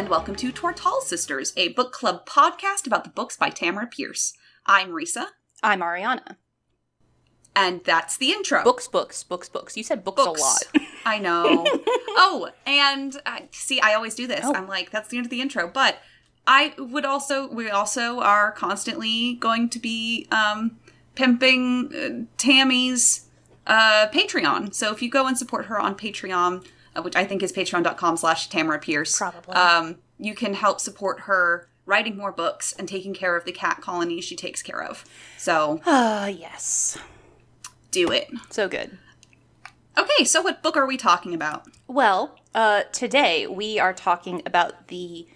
and welcome to Tortall Sisters, a book club podcast about the books by Tamora Pierce. I'm Risa. I'm Ariana. And that's the intro. Books. You said books a lot. I know. Oh, and see, I always do this. Oh. I'm like, that's the end of the intro. But we also are constantly going to be pimping Tammy's Patreon. So if you go and support her on Patreon, which I think is patreon.com/Tamora Pierce. Probably. You can help support her writing more books and taking care of the cat colony she takes care of. So. Yes. Do it. So good. Okay, so what book are we talking about? Well, today we are talking about the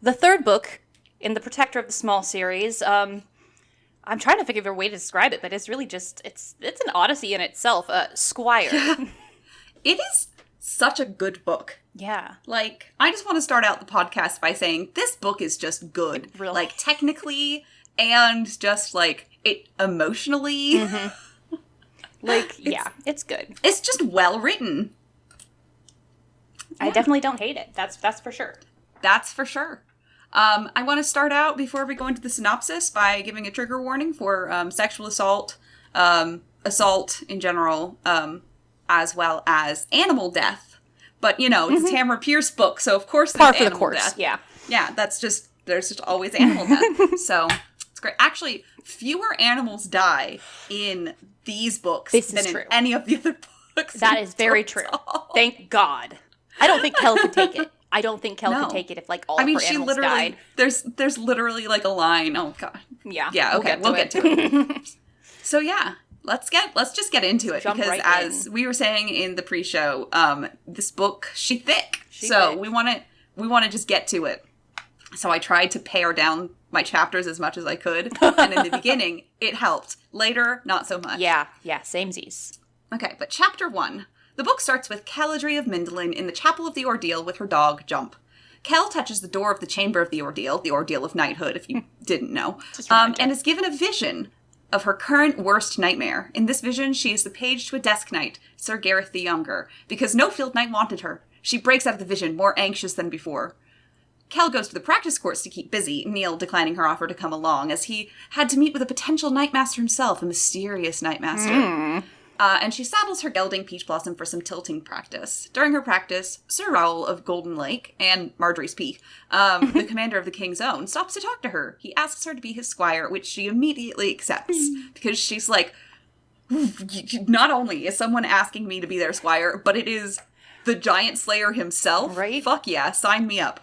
third book in the Protector of the Small series. I'm trying to figure out a way to describe it, but it's really just, it's an odyssey in itself. Squire. It is such a good book. Yeah. Like, I just want to start out the podcast by saying this book is just good. Really? Like, technically, and just, like, it emotionally. Mm-hmm. Yeah, it's good. It's just well written. I definitely don't hate it. That's for sure. That's for sure. I want to start out, before we go into the synopsis, by giving a trigger warning for sexual assault, assault in general, as well as animal death. But, you know, it's a Tamora Pierce book, so of course there's animal death. Yeah. Yeah, there's just always animal death. So, it's great. Actually, fewer animals die in these books than in any of the other books. That is very true. Thank God. I don't think Kel could take it. I don't think Kel could take it if, like, all of her animals died. There's literally, like, a line. Oh, God. Yeah. Yeah, okay, we'll get to it. So, yeah, let's just get into it. Jump because right as we were saying in the pre-show, this book, she thick. We want to just get to it. So I tried to pare down my chapters as much as I could. And in the beginning, it helped. Later, not so much. Yeah, samesies. Okay, but chapter 1. The book starts with Caladry of Mindlin in the Chapel of the Ordeal with her dog, Jump. Kel touches the door of the Chamber of the Ordeal of Knighthood, if you didn't know, and is given a vision of her current worst nightmare. In this vision, she is the page to a desk knight, Sir Gareth the Younger. Because no field knight wanted her, she breaks out of the vision, more anxious than before. Kel goes to the practice courts to keep busy, Neil declining her offer to come along, as he had to meet with a potential Knightmaster himself, a mysterious Knightmaster. And she saddles her gelding Peach Blossom for some tilting practice. During her practice, Sir Raoul of Golden Lake and Marjorie's Peak, the commander of the King's Own, stops to talk to her. He asks her to be his squire, which she immediately accepts. Because she's like, not only is someone asking me to be their squire, but it is the giant slayer himself. Right? Fuck yeah, sign me up.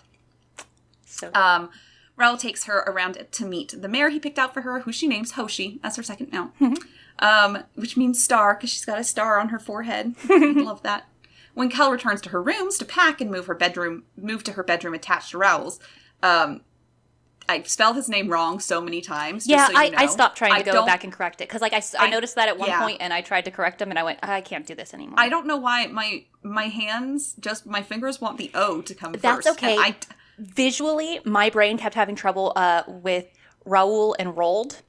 So Raoul takes her around to meet the mare he picked out for her, who she names Hoshi as her second mount. Which means star, because she's got a star on her forehead. I love that. When Kel returns to her rooms to pack and move to her bedroom attached to Raoul's, I spelled his name wrong so many times. Yeah, just so you know. I stopped trying to go back and correct it, because I noticed that at one point, and I tried to correct him, and I went, I can't do this anymore. I don't know why my hands, just my fingers want the O to come That's first. okay. Visually, my brain kept having trouble with Raoul and Rolled.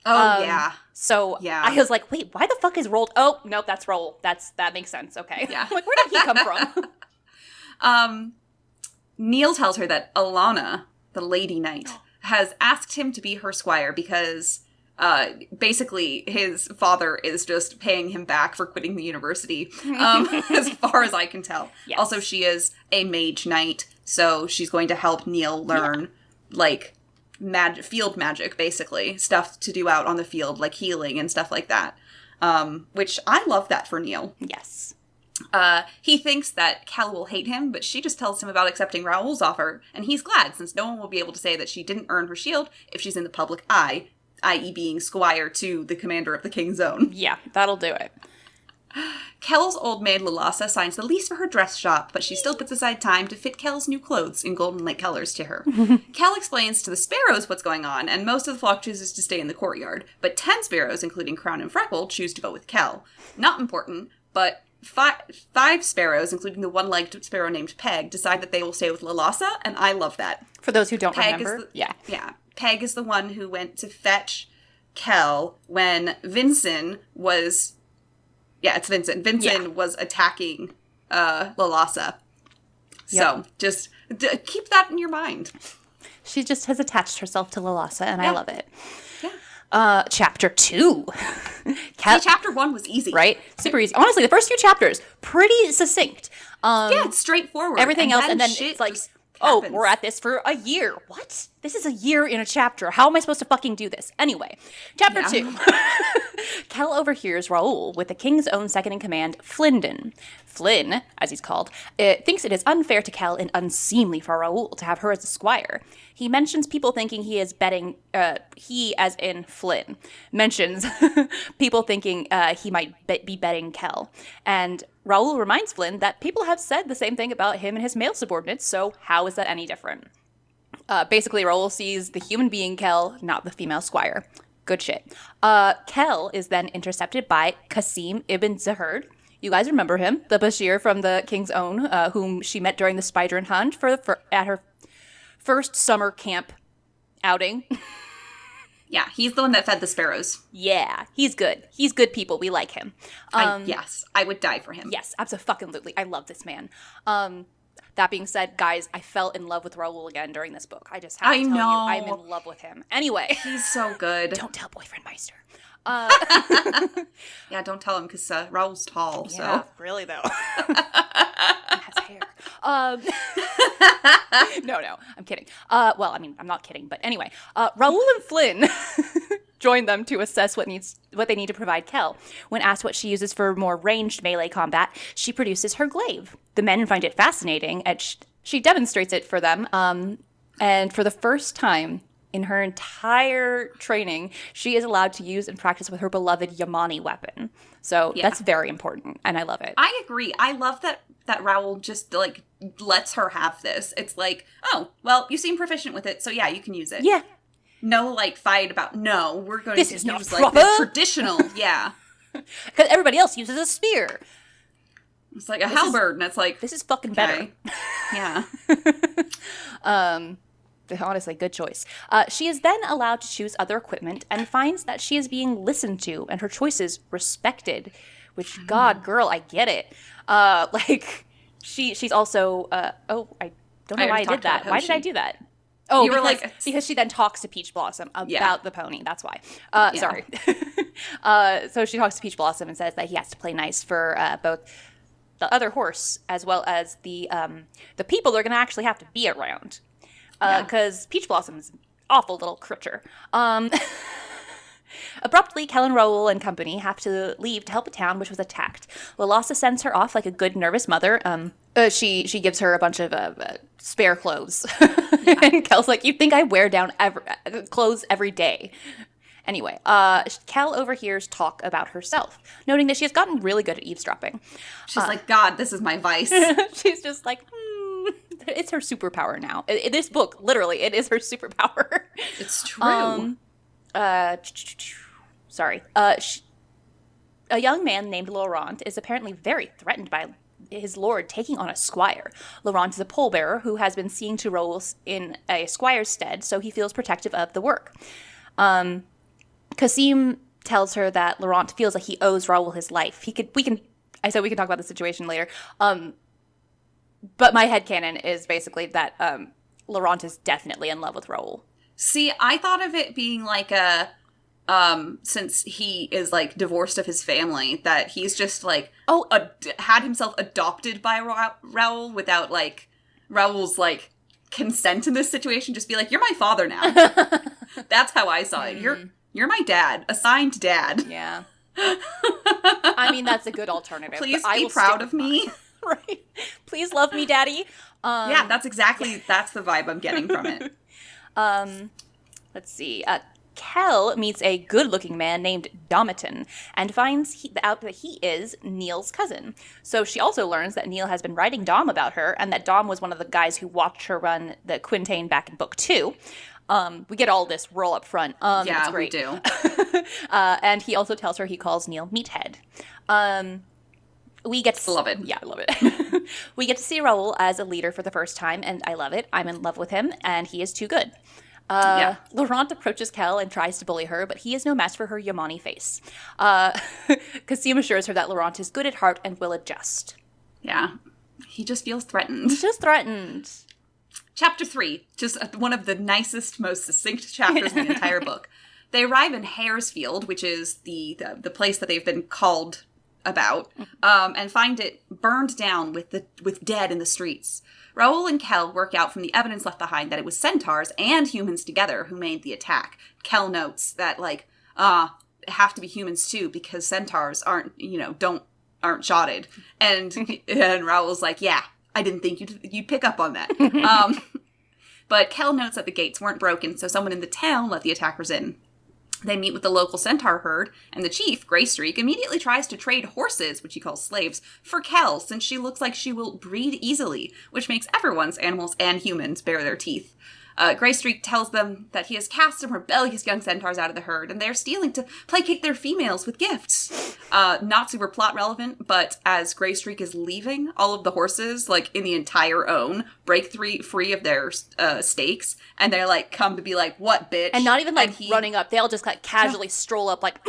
Oh, yeah. So yeah. I was like, wait, why the fuck is Rolled? Oh, nope, that's Roll. That makes sense. Okay. Yeah. Like, where did he come from? Neil tells her that Alana, the Lady Knight, has asked him to be her squire because basically his father is just paying him back for quitting the university, as far as I can tell. Yes. Also, she is a mage knight, so she's going to help Neil learn, field magic, basically. Stuff to do out on the field, like healing and stuff like that. Which I love that for Neil. Yes. He thinks that Kel will hate him, but she just tells him about accepting Raoul's offer, and he's glad, since no one will be able to say that she didn't earn her shield if she's in the public eye, i.e. being squire to the commander of the King's Own. Yeah, that'll do it. Kel's old maid Lalassa signs the lease for her dress shop, but she still puts aside time to fit Kel's new clothes in Golden Lake colors to her. Kel explains to the sparrows what's going on, and most of the flock chooses to stay in the courtyard, but 10 sparrows, including Crown and Freckle, choose to go with Kel. Not important, but five sparrows, including the one-legged sparrow named Peg, decide that they will stay with Lalassa, and I love that. For those who don't remember. Yeah. Peg is the one who went to fetch Kel when Vincent was... Yeah, it's Vincent. Vincent was attacking Lalassa. So just keep that in your mind. She just has attached herself to Lalassa, and I love it. Yeah. Chapter 2. Chapter 1 was easy. Right? Super easy. Honestly, the first few chapters, pretty succinct. Yeah, it's straightforward. Everything else, and then it's like, we're at this for a year. What? This is a year in a chapter. How am I supposed to fucking do this? Anyway, chapter 2. Kell overhears Raoul with the king's own second-in-command, Flinden. Flynn, as he's called, thinks it is unfair to Kell and unseemly for Raoul to have her as a squire. He mentions people thinking he is betting, he as in Flynn, mentions people thinking he might be betting Kell. And Raoul reminds Flynn that people have said the same thing about him and his male subordinates, so how is that any different? Basically, Raoul sees the human being Kell, not the female squire. Good shit. Kell is then intercepted by Qasim ibn Zaherd. You guys remember him, the Bashir from the King's Own, whom she met during the Spydron Hunt at her first summer camp outing. Yeah, he's the one that fed the sparrows. Yeah, he's good. He's good people. We like him. Yes, I would die for him. Yes, absolutely. I love this man. That being said, guys, I fell in love with Raoul again during this book. I just have to tell you, I'm in love with him. Anyway. He's so good. Don't tell Boyfriend Meister. Yeah, don't tell him, because Raoul's tall, yeah, so. Really, though. He has hair. No, I'm kidding. Well, I mean, I'm not kidding, but anyway. Raoul and Flynn join them to assess what they need to provide Kell. When asked what she uses for more ranged melee combat, she produces her glaive. The men find it fascinating, and she demonstrates it for them. And for the first time in her entire training, she is allowed to use and practice with her beloved Yamani weapon. So that's very important, and I love it. I agree. I love that Raoul just, like, lets her have this. It's like, oh, well, you seem proficient with it, so yeah, you can use it. Yeah. No, like, fight about, no, we're going this to is use, not like, proper. the traditional, yeah. Because everybody else uses a spear. It's like a halberd, and it's like... This is fucking okay. better. Yeah. Honestly, good choice. She is then allowed to choose other equipment and finds that she is being listened to and her choices respected. Which, God, girl, I get it. Like, she's also... I don't know why I did that. Why did I do that? Oh, you were because she then talks to Peach Blossom about the pony. That's why. Sorry. So she talks to Peach Blossom and says that he has to play nice for both the other horse as well as the people they're going to actually have to be around. Because Peach Blossom is an awful little creature. Abruptly, Kell and Raoul and company have to leave to help a town which was attacked. Lalassa sends her off like a good nervous mother. She gives her a bunch of spare clothes. And Kell's like, you think I wear down clothes every day? Anyway, Kell overhears talk about herself, noting that she has gotten really good at eavesdropping. She's like, God, this is my vice. She's just like, it's her superpower now. In this book, literally, it is her superpower. It's true. Sorry. A young man named Laurent is apparently very threatened by his lord taking on a squire. Laurent is a pallbearer who has been seeing to Raoul in a squire's stead, so he feels protective of the work. Qasim tells her that Laurent feels like he owes Raoul his life. I said we can talk about the situation later. But my headcanon is basically that Laurent is definitely in love with Raoul. See, I thought of it being like since he is, like, divorced of his family, that he's just, like, had himself adopted by Raoul without, like, Raoul's, like, consent in this situation. Just be like, you're my father now. That's how I saw it. You're my dad. Assigned dad. Yeah. I mean, that's a good alternative. Please be proud of me. Right. Please love me, daddy. Yeah, that's the vibe I'm getting from it. Let's see. Kell meets a good-looking man named Domiton and finds out that he is Neil's cousin. So she also learns that Neil has been writing Dom about her and that Dom was one of the guys who watched her run the Quintain back in book 2. We get all this roll up front. Yeah, it's great. We do. And he also tells her he calls Neil Meathead. We get to love it. Yeah, I love it. We get to see Raoul as a leader for the first time, and I love it. I'm in love with him, and he is too good. Laurent approaches Kell and tries to bully her, but he is no match for her Yamani face. Qasim assures her that Laurent is good at heart and will adjust. Yeah. He just feels threatened. He's just threatened. Chapter 3, just one of the nicest, most succinct chapters in the entire book. They arrive in Haresfield, which is the place that they've been called about, and find it burned down with dead in the streets. Raoul and Kell work out from the evidence left behind that it was centaurs and humans together who made the attack. Kell notes that, like, it have to be humans too, because centaurs aren't shotted. And Raoul's like, yeah, I didn't think you'd pick up on that. But Kell notes that the gates weren't broken, so someone in the town let the attackers in. They meet with the local centaur herd, and the chief, Greystreak, immediately tries to trade horses, which he calls slaves, for Kell, since she looks like she will breed easily, which makes everyone's, animals and humans, bare their teeth. Greystreak tells them that he has cast some rebellious young centaurs out of the herd, and they're stealing to placate their females with gifts. Not super plot relevant, but as Greystreak is leaving, all of the horses, like, in the entire own, break free of their stakes, and they're, like, come to be like, what, bitch? And not even, like, running up. They'll just, like, casually stroll up, like,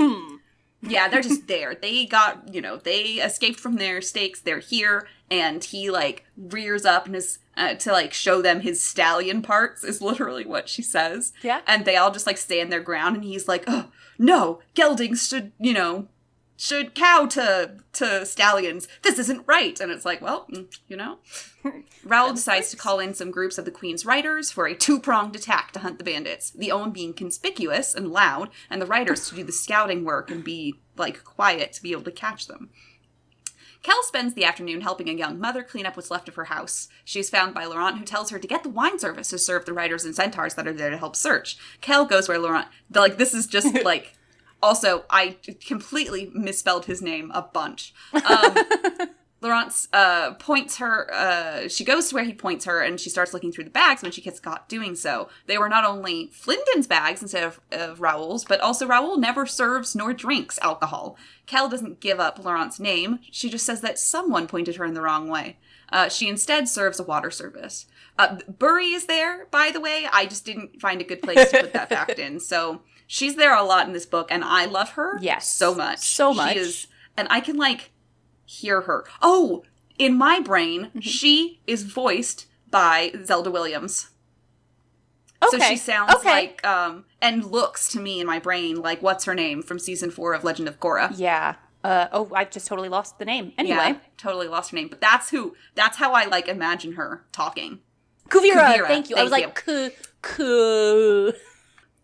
Yeah, they're just there. They got, they escaped from their stakes. They're here, and he, like, rears up and is... to, like, show them his stallion parts is literally what she says. Yeah. And they all just, like, stand their ground, and he's like, oh, no, geldings should cow to stallions. This isn't right. And it's like, well, Raoul decides to call in some groups of the Queen's riders for a two-pronged attack to hunt the bandits. The own being conspicuous and loud, and the riders to do the scouting work and be, like, quiet to be able to catch them. Kell spends the afternoon helping a young mother clean up what's left of her house. She is found by Laurent, who tells her to get the wine service to serve the riders and centaurs that are there to help search. Kell goes where Laurent... Like, this is just, like... Also, I completely misspelled his name a bunch. Laurent points her... she goes to where he points her, and she starts looking through the bags when she gets caught doing so. They were not only Flinden's bags instead of Raoul's, but also Raoul never serves nor drinks alcohol. Kell doesn't give up Laurent's name. She just says that someone pointed her in the wrong way. She instead serves a water service. Burry is there, by the way. I just didn't find a good place to put that fact in. So she's there a lot in this book, and I love her so much. So much. She is, and I can, like... hear her. Oh, in my brain, she is voiced by Zelda Williams. Okay. So she sounds like, and looks to me in my brain like, what's her name from season 4 of Legend of Korra? Yeah. I just totally lost the name. Anyway. Yeah, totally lost her name. But that's how I, like, imagine her talking. Kuvira, thank you. I was like,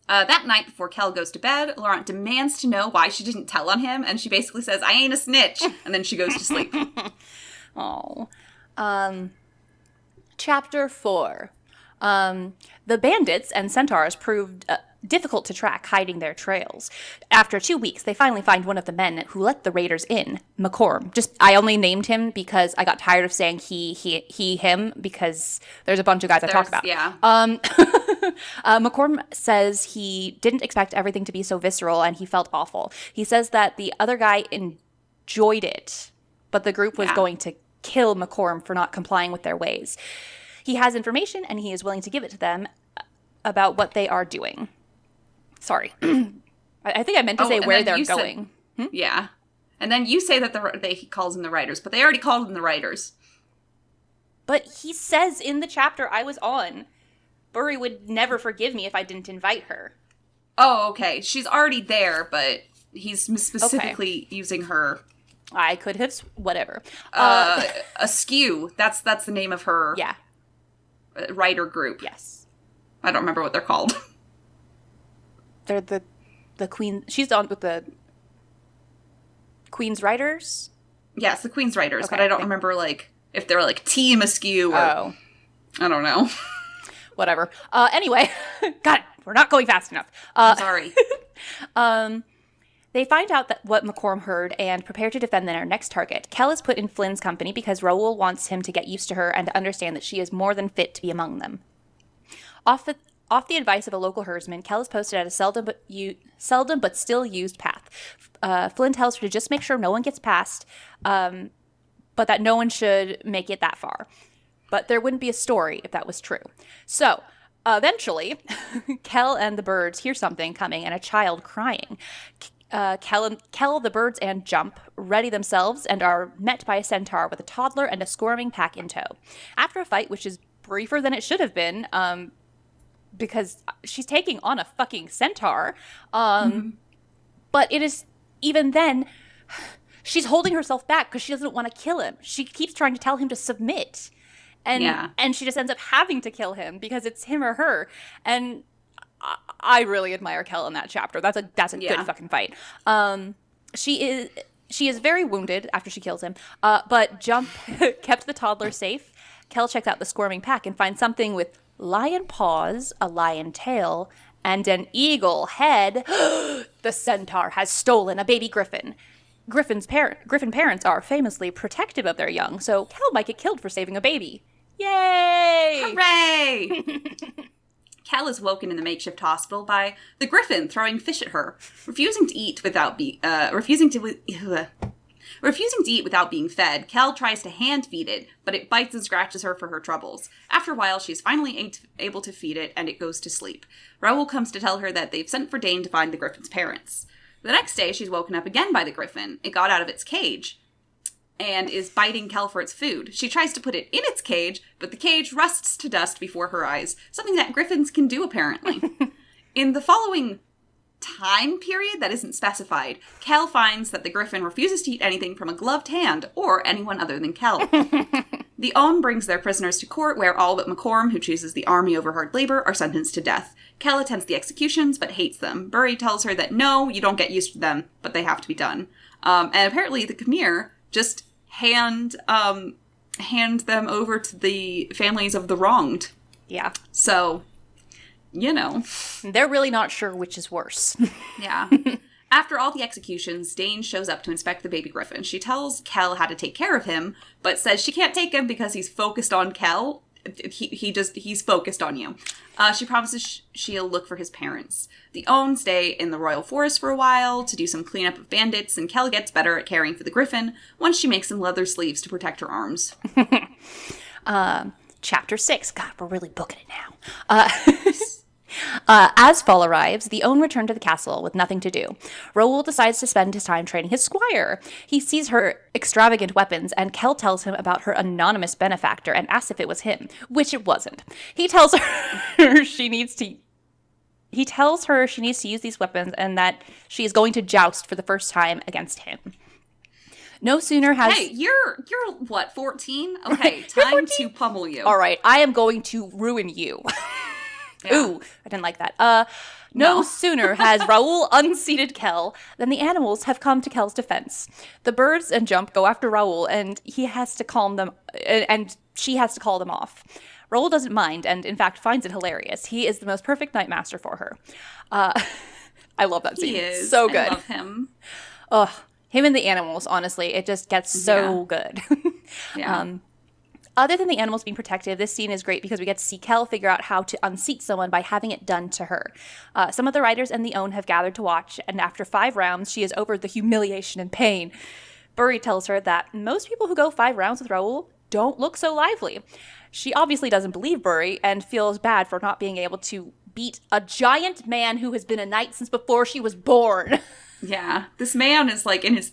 that night before Kell goes to bed, Laurent demands to know why she didn't tell on him, and she basically says, I ain't a snitch, and then she goes to sleep. Oh. Chapter 4. The bandits and centaurs proved difficult to track, hiding their trails. After 2 weeks, they finally find one of the men who let the raiders in, McCorm. I only named him because I got tired of saying he, him, because there's a bunch of guys I talk about. Yeah. McCorm says he didn't expect everything to be so visceral, and he felt awful. He says that the other guy enjoyed it, but the group was going to kill McCorm for not complying with their ways. He has information, and he is willing to give it to them about what they are doing. Sorry. I think I meant to say where they're going. Yeah. And then you say that he calls them the writers, but they already called them the writers. But he says in the chapter I was on, Burry would never forgive me if I didn't invite her. Oh, okay. She's already there, but he's specifically using her. I could have... whatever. Askew. That's the name of her writer group. Yes. I don't remember what they're called. They're the Queen... She's on with the Queen's Writers? Yes, the Queen's Writers, but I don't remember, like, if they're, like, Team Askew or... Oh. I don't know. Whatever. Anyway. God, we're not going fast enough. I'm sorry. They find out that what McCorm heard and prepare to defend their next target. Kell is put in Flynn's company because Raoul wants him to get used to her and to understand that she is more than fit to be among them. Off the advice of a local herdsman, Kell is posted at a seldom but still used path. Flynn tells her to just make sure no one gets past, but that no one should make it that far. But there wouldn't be a story if that was true. So, eventually, Kell and the birds hear something coming and a child crying. Kel, the birds, and Jump ready themselves and are met by a centaur with a toddler and a squirming pack in tow. After a fight, which is briefer than it should have been, because she's taking on a fucking centaur, but it is, even then, she's holding herself back because she doesn't want to kill him. She keeps trying to tell him to submit, and she just ends up having to kill him because it's him or her, and I really admire Kel in that chapter. That's a good fucking fight. She is very wounded after she kills him, but Jump kept the toddler safe. Kel checks out the squirming pack and finds something with lion paws, a lion tail, and an eagle head. The centaur has stolen a baby griffin. Griffin parents are famously protective of their young, so Kel might get killed for saving a baby. Yay! Hooray! Kel is woken in the makeshift hospital by the griffin throwing fish at her. Refusing to eat without being fed, Kel tries to hand feed it, but it bites and scratches her for her troubles. After a while, she's finally able to feed it, and it goes to sleep. Raoul comes to tell her that they've sent for Dane to find the griffin's parents. The next day, she's woken up again by the griffin. It got out of its cage and is biting Kel for its food. She tries to put it in its cage, but the cage rusts to dust before her eyes, something that griffins can do, apparently. In the following time period that isn't specified, Kel finds that the griffin refuses to eat anything from a gloved hand or anyone other than Kel. The Own brings their prisoners to court, where all but McCorm, who chooses the army over hard labor, are sentenced to death. Kel attends the executions, but hates them. Burry tells her that no, you don't get used to them, but they have to be done. And apparently the Khmer just hand them over to the families of the wronged. Yeah. So, you know. They're really not sure which is worse. Yeah. After all the executions, Dane shows up to inspect the baby griffin. She tells Kel how to take care of him, but says she can't take him because he's focused on Kel. He's focused on you. She promises she'll look for his parents. The Own stay in the royal forest for a while to do some cleanup of bandits, and Kel gets better at caring for the griffin once she makes some leather sleeves to protect her arms. Chapter 6. God, we're really booking it now. As fall arrives, the Own return to the castle with nothing to do. Raoul decides to spend his time training his squire. He sees her extravagant weapons, and Kel tells him about her anonymous benefactor and asks if it was him, which it wasn't. He tells her she needs to use these weapons and that she is going to joust for the first time against him. No sooner has... Hey, you're what, 14? Okay, time 14? To pummel you. All right, I am going to ruin you. Yeah. Ooh, I didn't like that. No sooner has Raoul unseated Kel than the animals have come to Kel's defense. The birds and Jump go after Raoul, and he has to calm them, and she has to call them off. Raoul doesn't mind, and in fact finds it hilarious. He is the most perfect night master for her. I love that scene. He is. So good. I love him. Ugh, him and the animals, honestly, it just gets so good. Yeah. Other than the animals being protective, this scene is great because we get to see Kel figure out how to unseat someone by having it done to her. Some of the riders and the Own have gathered to watch, and after 5 rounds, she is over the humiliation and pain. Burry tells her that most people who go 5 rounds with Raoul don't look so lively. She obviously doesn't believe Burry and feels bad for not being able to beat a giant man who has been a knight since before she was born. Yeah, this man is like in his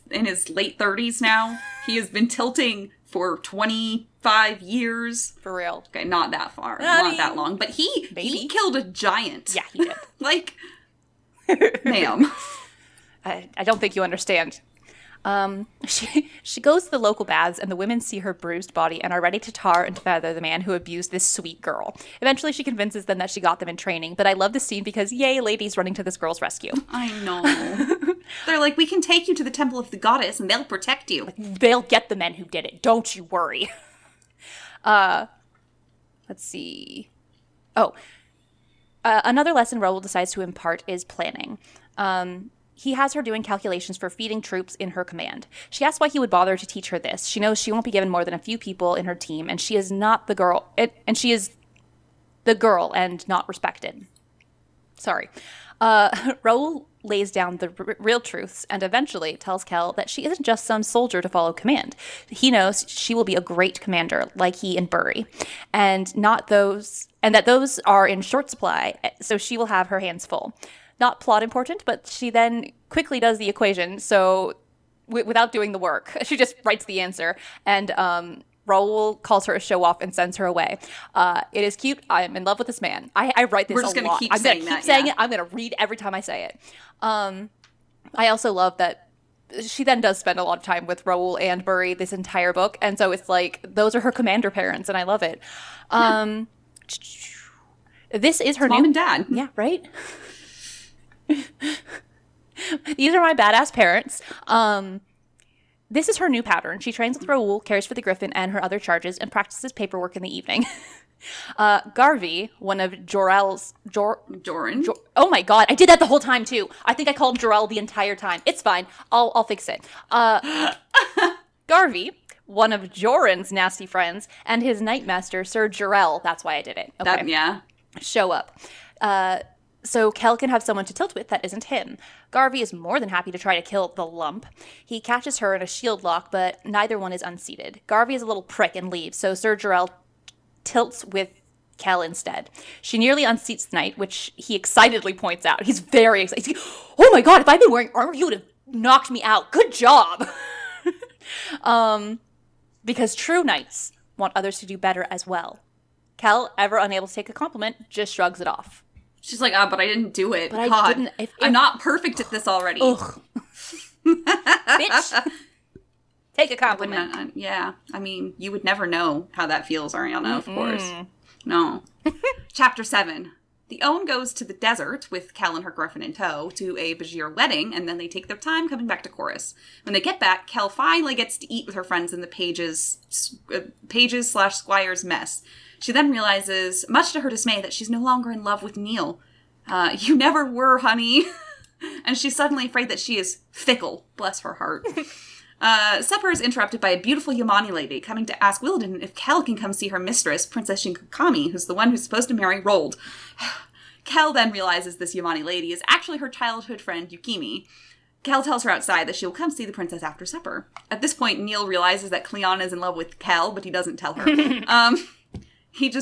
late 30s now. He has been tilting for 25 years. For real. Okay, not that far. Not that long. But he killed a giant. Yeah, he did. Like, ma'am. I don't think you understand. She goes to the local baths, and the women see her bruised body and are ready to tar and feather the man who abused this sweet girl. Eventually, she convinces them that she got them in training, but I love this scene because, yay, ladies running to this girl's rescue. I know. They're like, we can take you to the temple of the goddess, and they'll protect you. They'll get the men who did it. Don't you worry. Let's see. Another lesson Raoul decides to impart is planning. He has her doing calculations for feeding troops in her command. She asks why he would bother to teach her this. She knows she won't be given more than a few people in her team, and she is not the girl, and she is the girl and not respected. Sorry. Raoul lays down the real truths and eventually tells Kel that she isn't just some soldier to follow command. He knows she will be a great commander, like he and Burry, and that those are in short supply, so she will have her hands full. Not plot important, but she then quickly does the equation, so without doing the work. She just writes the answer, and Raoul calls her a show-off and sends her away. It is cute. I am in love with this man. I write this a lot. We're just going to keep saying it. I'm going to read every time I say it. I also love that she then does spend a lot of time with Raoul and Burry this entire book, and so it's like, those are her commander parents, and I love it. This is her mom and dad. Yeah, right? These are my badass parents. This is her new pattern. She trains with Raoul, cares for the griffin and her other charges, and practices paperwork in the evening. Garvey, one of Jor-El's... Joran? Oh my god, I did that the whole time too. I think I called him Jor-El the entire time. It's fine. I'll fix it. Garvey, one of Joran's nasty friends, and his Knightmaster, Sir Jor-El. That's why I did it. Okay. Yeah. Show up. So Kell can have someone to tilt with that isn't him. Garvey is more than happy to try to kill the lump. He catches her in a shield lock, but neither one is unseated. Garvey is a little prick and leaves, so Sir Jor-El tilts with Kell instead. She nearly unseats the knight, which he excitedly points out. He's very excited. He's like, oh my god, if I'd been wearing armor, you would have knocked me out. Good job! Because true knights want others to do better as well. Kell, ever unable to take a compliment, just shrugs it off. She's like, but I didn't do it. But God, I didn't. I'm not perfect at this already. Ugh. Bitch. Take a compliment. Yeah. I mean, you would never know how that feels, Ariana, of course. No. Chapter 7. The Own goes to the desert with Kell and her griffin in tow to a Bajir wedding, and then they take their time coming back to Chorus. When they get back, Kell finally gets to eat with her friends in the Pages/Squire's mess. She then realizes, much to her dismay, that she's no longer in love with Neil. You never were, honey. And she's suddenly afraid that she is fickle. Bless her heart. Supper is interrupted by a beautiful Yamani lady coming to ask Wilden if Kell can come see her mistress, Princess Shinkakami, who's the one who's supposed to marry Rold. Kell then realizes this Yamani lady is actually her childhood friend, Yukimi. Kell tells her outside that she will come see the princess after supper. At this point, Neil realizes that Cleon is in love with Kell, but he doesn't tell her. He's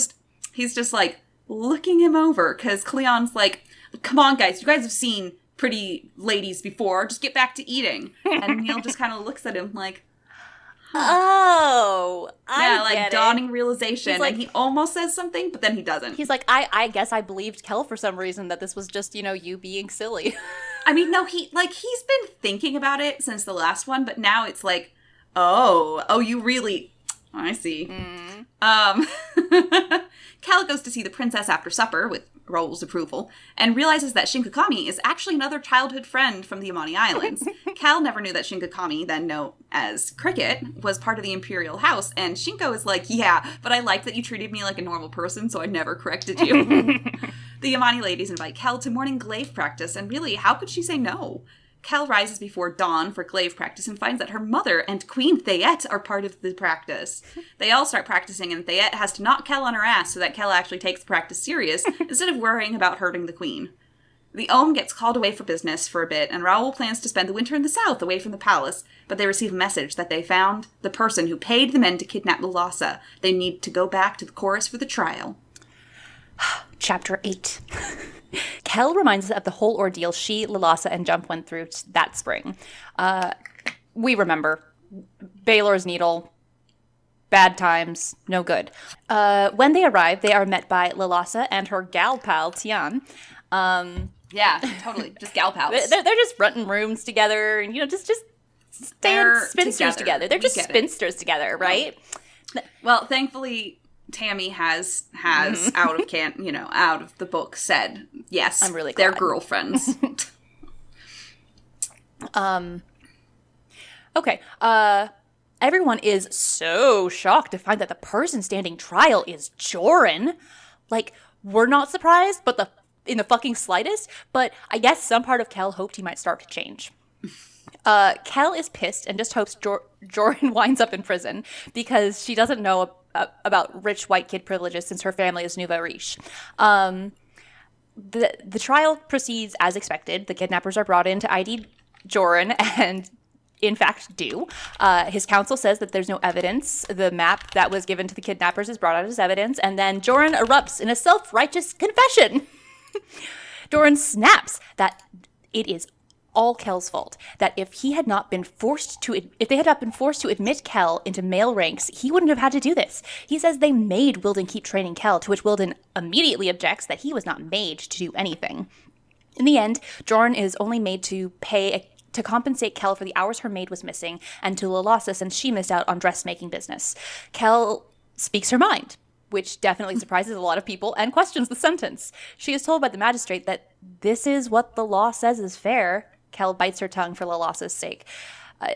just like looking him over because Cleon's like, come on guys, you guys have seen pretty ladies before, just get back to eating. And Neil just kind of looks at him like, oh, I get dawning realization. Like, and he almost says something, but then he doesn't. He's like, I guess I believed Kell for some reason that this was just, you being silly. I mean, no, he's been thinking about it since the last one, but now it's like, oh, you really, I see. Kell goes to see the princess after supper, with Raoul's approval, and realizes that Shinkakami is actually another childhood friend from the Yamani Islands. Kell never knew that Shinkakami, then known as Cricket, was part of the Imperial House, and Shinko is like, yeah, but I like that you treated me like a normal person, so I never corrected you. The Yamani ladies invite Kell to morning glaive practice, and really, how could she say no? Kell rises before dawn for glaive practice and finds that her mother and Queen Thayette are part of the practice. They all start practicing, and Thayette has to knock Kell on her ass so that Kell actually takes the practice serious instead of worrying about hurting the queen. The Ohm gets called away for business for a bit, and Raoul plans to spend the winter in the south away from the palace, but they receive a message that they found the person who paid the men to kidnap Lulasa. They need to go back to the chorus for the trial. Chapter 8. Kell reminds us of the whole ordeal she, Lulasa, and Jump went through that spring. We remember. Baylor's Needle. Bad times. No good. When they arrive, they are met by Lulasa and her gal pal, Tian. Yeah, totally. Just gal pals. They're just renting rooms together and, just staying spinsters together. They're just spinsters together, right? Well, thankfully, Tammy has out of the book said, yes, I'm really glad. They're girlfriends. Okay. Everyone is so shocked to find that the person standing trial is Joran. Like, we're not surprised, but in the fucking slightest. But I guess some part of Kell hoped he might start to change. Kell is pissed and just hopes Joran winds up in prison because she doesn't know about rich white kid privileges since her family is nouveau riche. The trial proceeds as expected. The kidnappers are brought in to ID Joran and, in fact, do. His counsel says that there's no evidence. The map that was given to the kidnappers is brought out as evidence, and then Joran erupts in a self-righteous confession. Doran snaps that it is all Kel's fault, that if they had not been forced to admit Kel into male ranks, he wouldn't have had to do this. He says they made Wilden keep training Kel, to which Wilden immediately objects that he was not made to do anything. In the end, Jorn is only made to to compensate Kel for the hours her maid was missing, and to Lalassa since she missed out on dressmaking business. Kel speaks her mind, which definitely surprises a lot of people and questions the sentence. She is told by the magistrate that this is what the law says is fair. Kel bites her tongue for Lalassa's sake.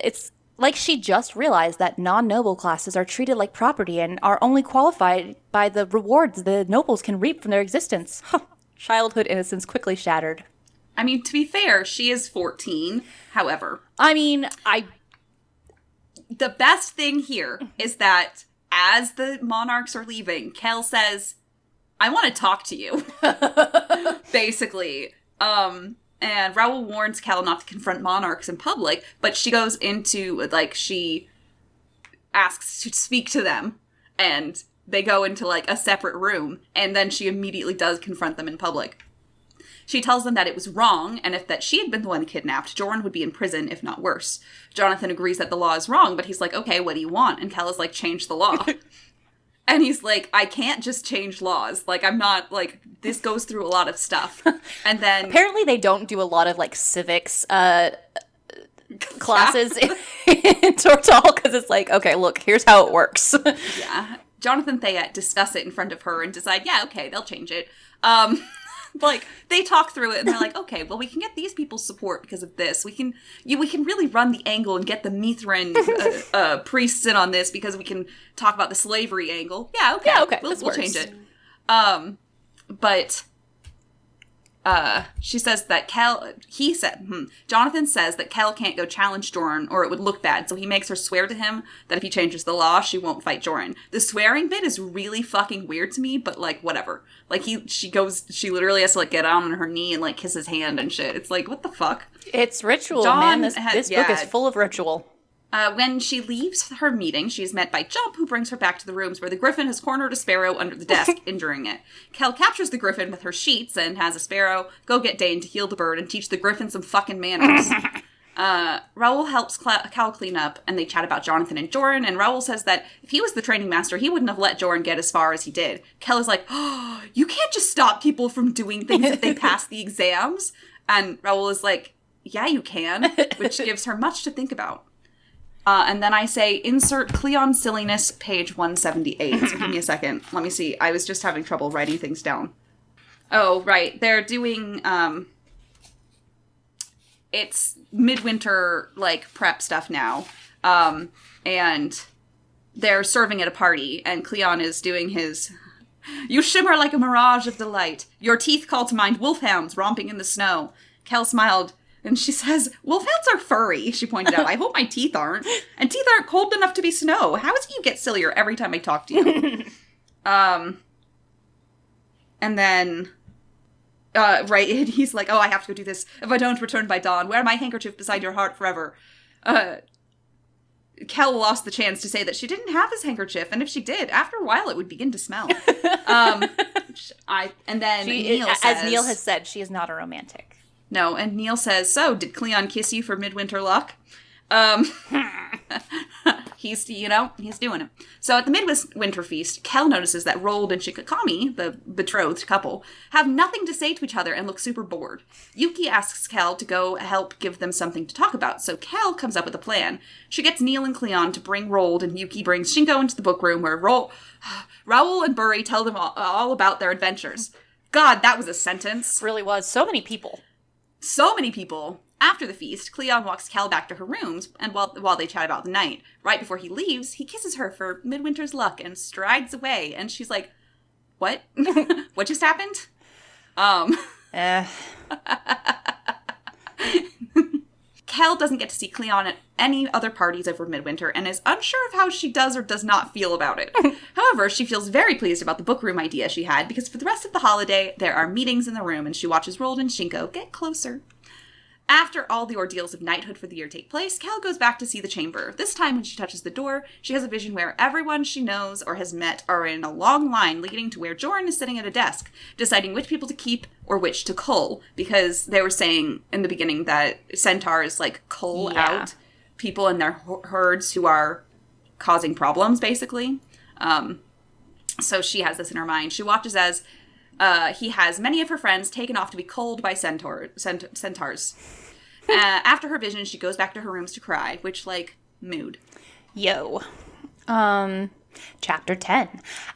It's like she just realized that non-noble classes are treated like property and are only qualified by the rewards the nobles can reap from their existence. Childhood innocence quickly shattered. I mean, to be fair, she is 14, however. The best thing here is that as the monarchs are leaving, Kel says, I want to talk to you. Basically. And Raoul warns Kel not to confront monarchs in public, but she goes into, she asks to speak to them, and they go into, a separate room, and then she immediately does confront them in public. She tells them that it was wrong, and that she had been the one kidnapped, Jorn would be in prison, if not worse. Jonathan agrees that the law is wrong, but he's like, okay, what do you want? And Kel is like, change the law. And he's like, I can't just change laws. I'm not, this goes through a lot of stuff. And then... Apparently they don't do a lot of, civics classes in Tortall, because it's like, okay, look, here's how it works. Yeah. Jonathan Thayet discuss it in front of her and decide, yeah, okay, they'll change it. They talk through it and they're like, okay, well, we can get these people's support because of this. We can really run the angle and get the Mithrin priests in on this because we can talk about the slavery angle. Yeah, okay. Yeah, okay. We'll change it. She says that Jonathan says that Kel can't go challenge Jorn or it would look bad, so he makes her swear to him that if he changes the law, she won't fight Jorn. The swearing bit is really fucking weird to me, but whatever. She literally has to get on her knee and kiss his hand and shit. It's what the fuck? It's ritual, man. This book is full of ritual. When she leaves her meeting, she is met by Jump, who brings her back to the rooms where the griffin has cornered a sparrow under the desk, injuring it. Kel captures the griffin with her sheets and has a sparrow go get Dane to heal the bird and teach the griffin some fucking manners. Raoul helps Kel clean up, and they chat about Jonathan and Jorn, and Raoul says that if he was the training master, he wouldn't have let Jorn get as far as he did. Kel is like, oh, you can't just stop people from doing things if they pass the exams. And Raoul is like, yeah, you can, which gives her much to think about. And then I say, insert Cleon silliness, page 178. So give me a second. Let me see. I was just having trouble writing things down. Oh, right. They're doing, it's midwinter, prep stuff now. And they're serving at a party, and Cleon is doing his, you shimmer like a mirage of delight. Your teeth call to mind wolfhounds romping in the snow. Kel smiled. And she says, wolfhounds are furry, she pointed out. I hope my teeth aren't. And teeth aren't cold enough to be snow. How is it you get sillier every time I talk to you? And then, right, he's like, oh, I have to go do this. If I don't return by dawn, wear my handkerchief beside your heart forever. Kel lost the chance to say that she didn't have his handkerchief, and if she did, after a while it would begin to smell. Neil says... As Neil has said, she is not a romantic. No, and Neil says, so, did Cleon kiss you for midwinter luck? He's doing it. So at the midwinter feast, Kel notices that Rold and Shikakami, the betrothed couple, have nothing to say to each other and look super bored. Yuki asks Kel to go help give them something to talk about, so Kel comes up with a plan. She gets Neil and Cleon to bring Rold, and Yuki brings Shinko into the book room where Raoul and Burry tell them all about their adventures. God, that was a sentence. Really was. So many people. After the feast, Cleon walks Kel back to her rooms, and while they chat about the night, right before he leaves, he kisses her for midwinter's luck and strides away, and she's like, what? What just happened? Kel doesn't get to see Cleon at any other parties over midwinter and is unsure of how she does or does not feel about it. However, she feels very pleased about the book room idea she had because for the rest of the holiday, there are meetings in the room and she watches Rold and Shinko get closer. After all the ordeals of knighthood for the year take place, Kel goes back to see the chamber. This time, when she touches the door, she has a vision where everyone she knows or has met are in a long line leading to where Jorn is sitting at a desk, deciding which people to keep or which to cull, because they were saying in the beginning that centaurs, cull out people in their herds who are causing problems, basically. So she has this in her mind. She watches as he has many of her friends taken off to be culled by centaurs. After her vision, she goes back to her rooms to cry, which, mood. Yo. Chapter 10.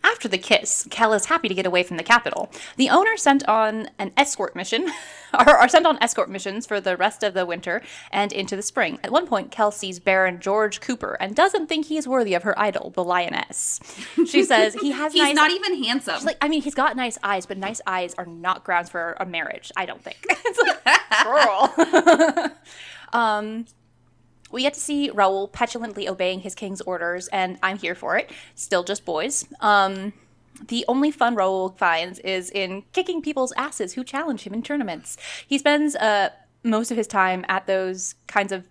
After the kiss, Kel is happy to get away from the capital. The owner sent on an escort mission, or sent on escort missions for the rest of the winter and into the spring. At one point, Kel sees Baron George Cooper and doesn't think he's worthy of her idol, the lioness. She says he has he's not even handsome. She's like, he's got nice eyes, but nice eyes are not grounds for a marriage, I don't think. It's girl. We get to see Raoul petulantly obeying his king's orders, and I'm here for it. Still just boys. The only fun Raoul finds is in kicking people's asses who challenge him in tournaments. He spends most of his time at those kinds of...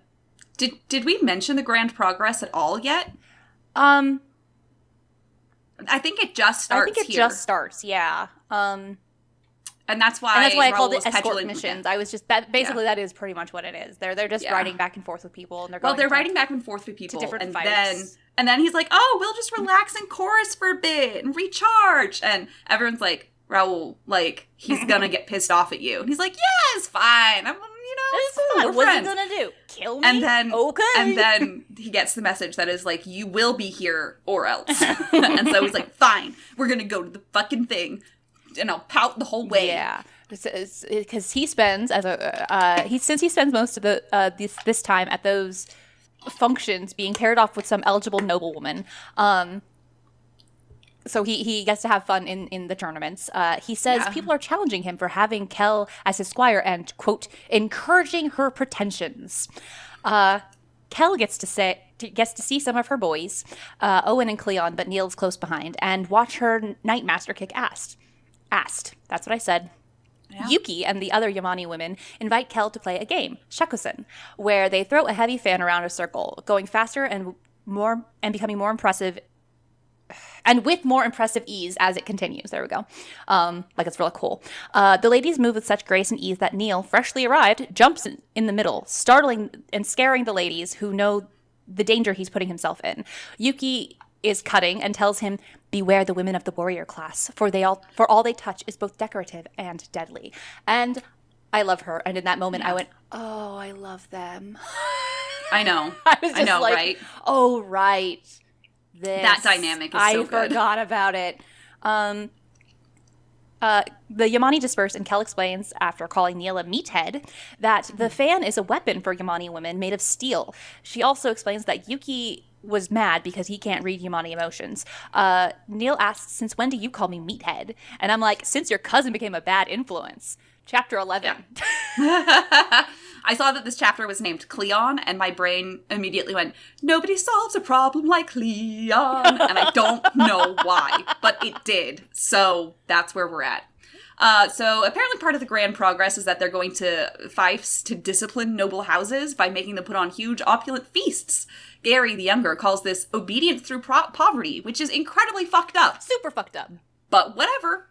Did we mention the Grand Progress at all yet? I think it just starts here. Just starts, yeah. And that's why I called it escort missions. I was just that that is pretty much what it is. They're just riding back and forth with people, and they're riding back and forth with people to different fights. And then he's like, "Oh, we'll just relax and chorus for a bit and recharge." And everyone's like, "Raoul, he's gonna get pissed off at you." And he's like, "Yes, fine. It's fine. What's he gonna do? Kill me?" And then okay. And then he gets the message that is like, "You will be here or else." And so he's like, "Fine, we're gonna go to the fucking thing." And I'll pout the whole way. Yeah, because he spends since he spends most of the this time at those functions being paired off with some eligible noblewoman. So he gets to have fun in the tournaments. He says people are challenging him for having Kel as his squire and, quote, encouraging her pretensions. Kel gets to see some of her boys, Owen and Cleon, but Neil's close behind, and watch her Knightmaster kick ass. That's what I said. Yeah. Yuki and the other Yamani women invite Kel to play a game, Shakusen, where they throw a heavy fan around a circle, going faster and becoming more impressive, and with more impressive ease as it continues. There we go. It's really cool. The ladies move with such grace and ease that Neil, freshly arrived, jumps in the middle, startling and scaring the ladies who know the danger he's putting himself in. Yuki is cutting and tells him, "Beware the women of the warrior class, for all they touch is both decorative and deadly." And I love her. And in that moment, I went, "Oh, I love them." I know. I know, right? Oh, right. That dynamic is so good. I forgot about it. The Yamani disperse, and Kel explains, after calling Neil a meathead, that the fan is a weapon for Yamani women made of steel. She also explains that Yuki was mad because he can't read Yamani emotions. Neil asks, "Since when do you call me meathead?" And I'm like, "Since your cousin became a bad influence." Chapter 11. Yeah. I saw that this chapter was named Cleon, and my brain immediately went, "Nobody solves a problem like Cleon." And I don't know why, but it did. So that's where we're at. So apparently part of the grand progress is that they're going to fiefs to discipline noble houses by making them put on huge opulent feasts. Gary, the younger, calls this obedience through poverty, which is incredibly fucked up. Super fucked up. But whatever.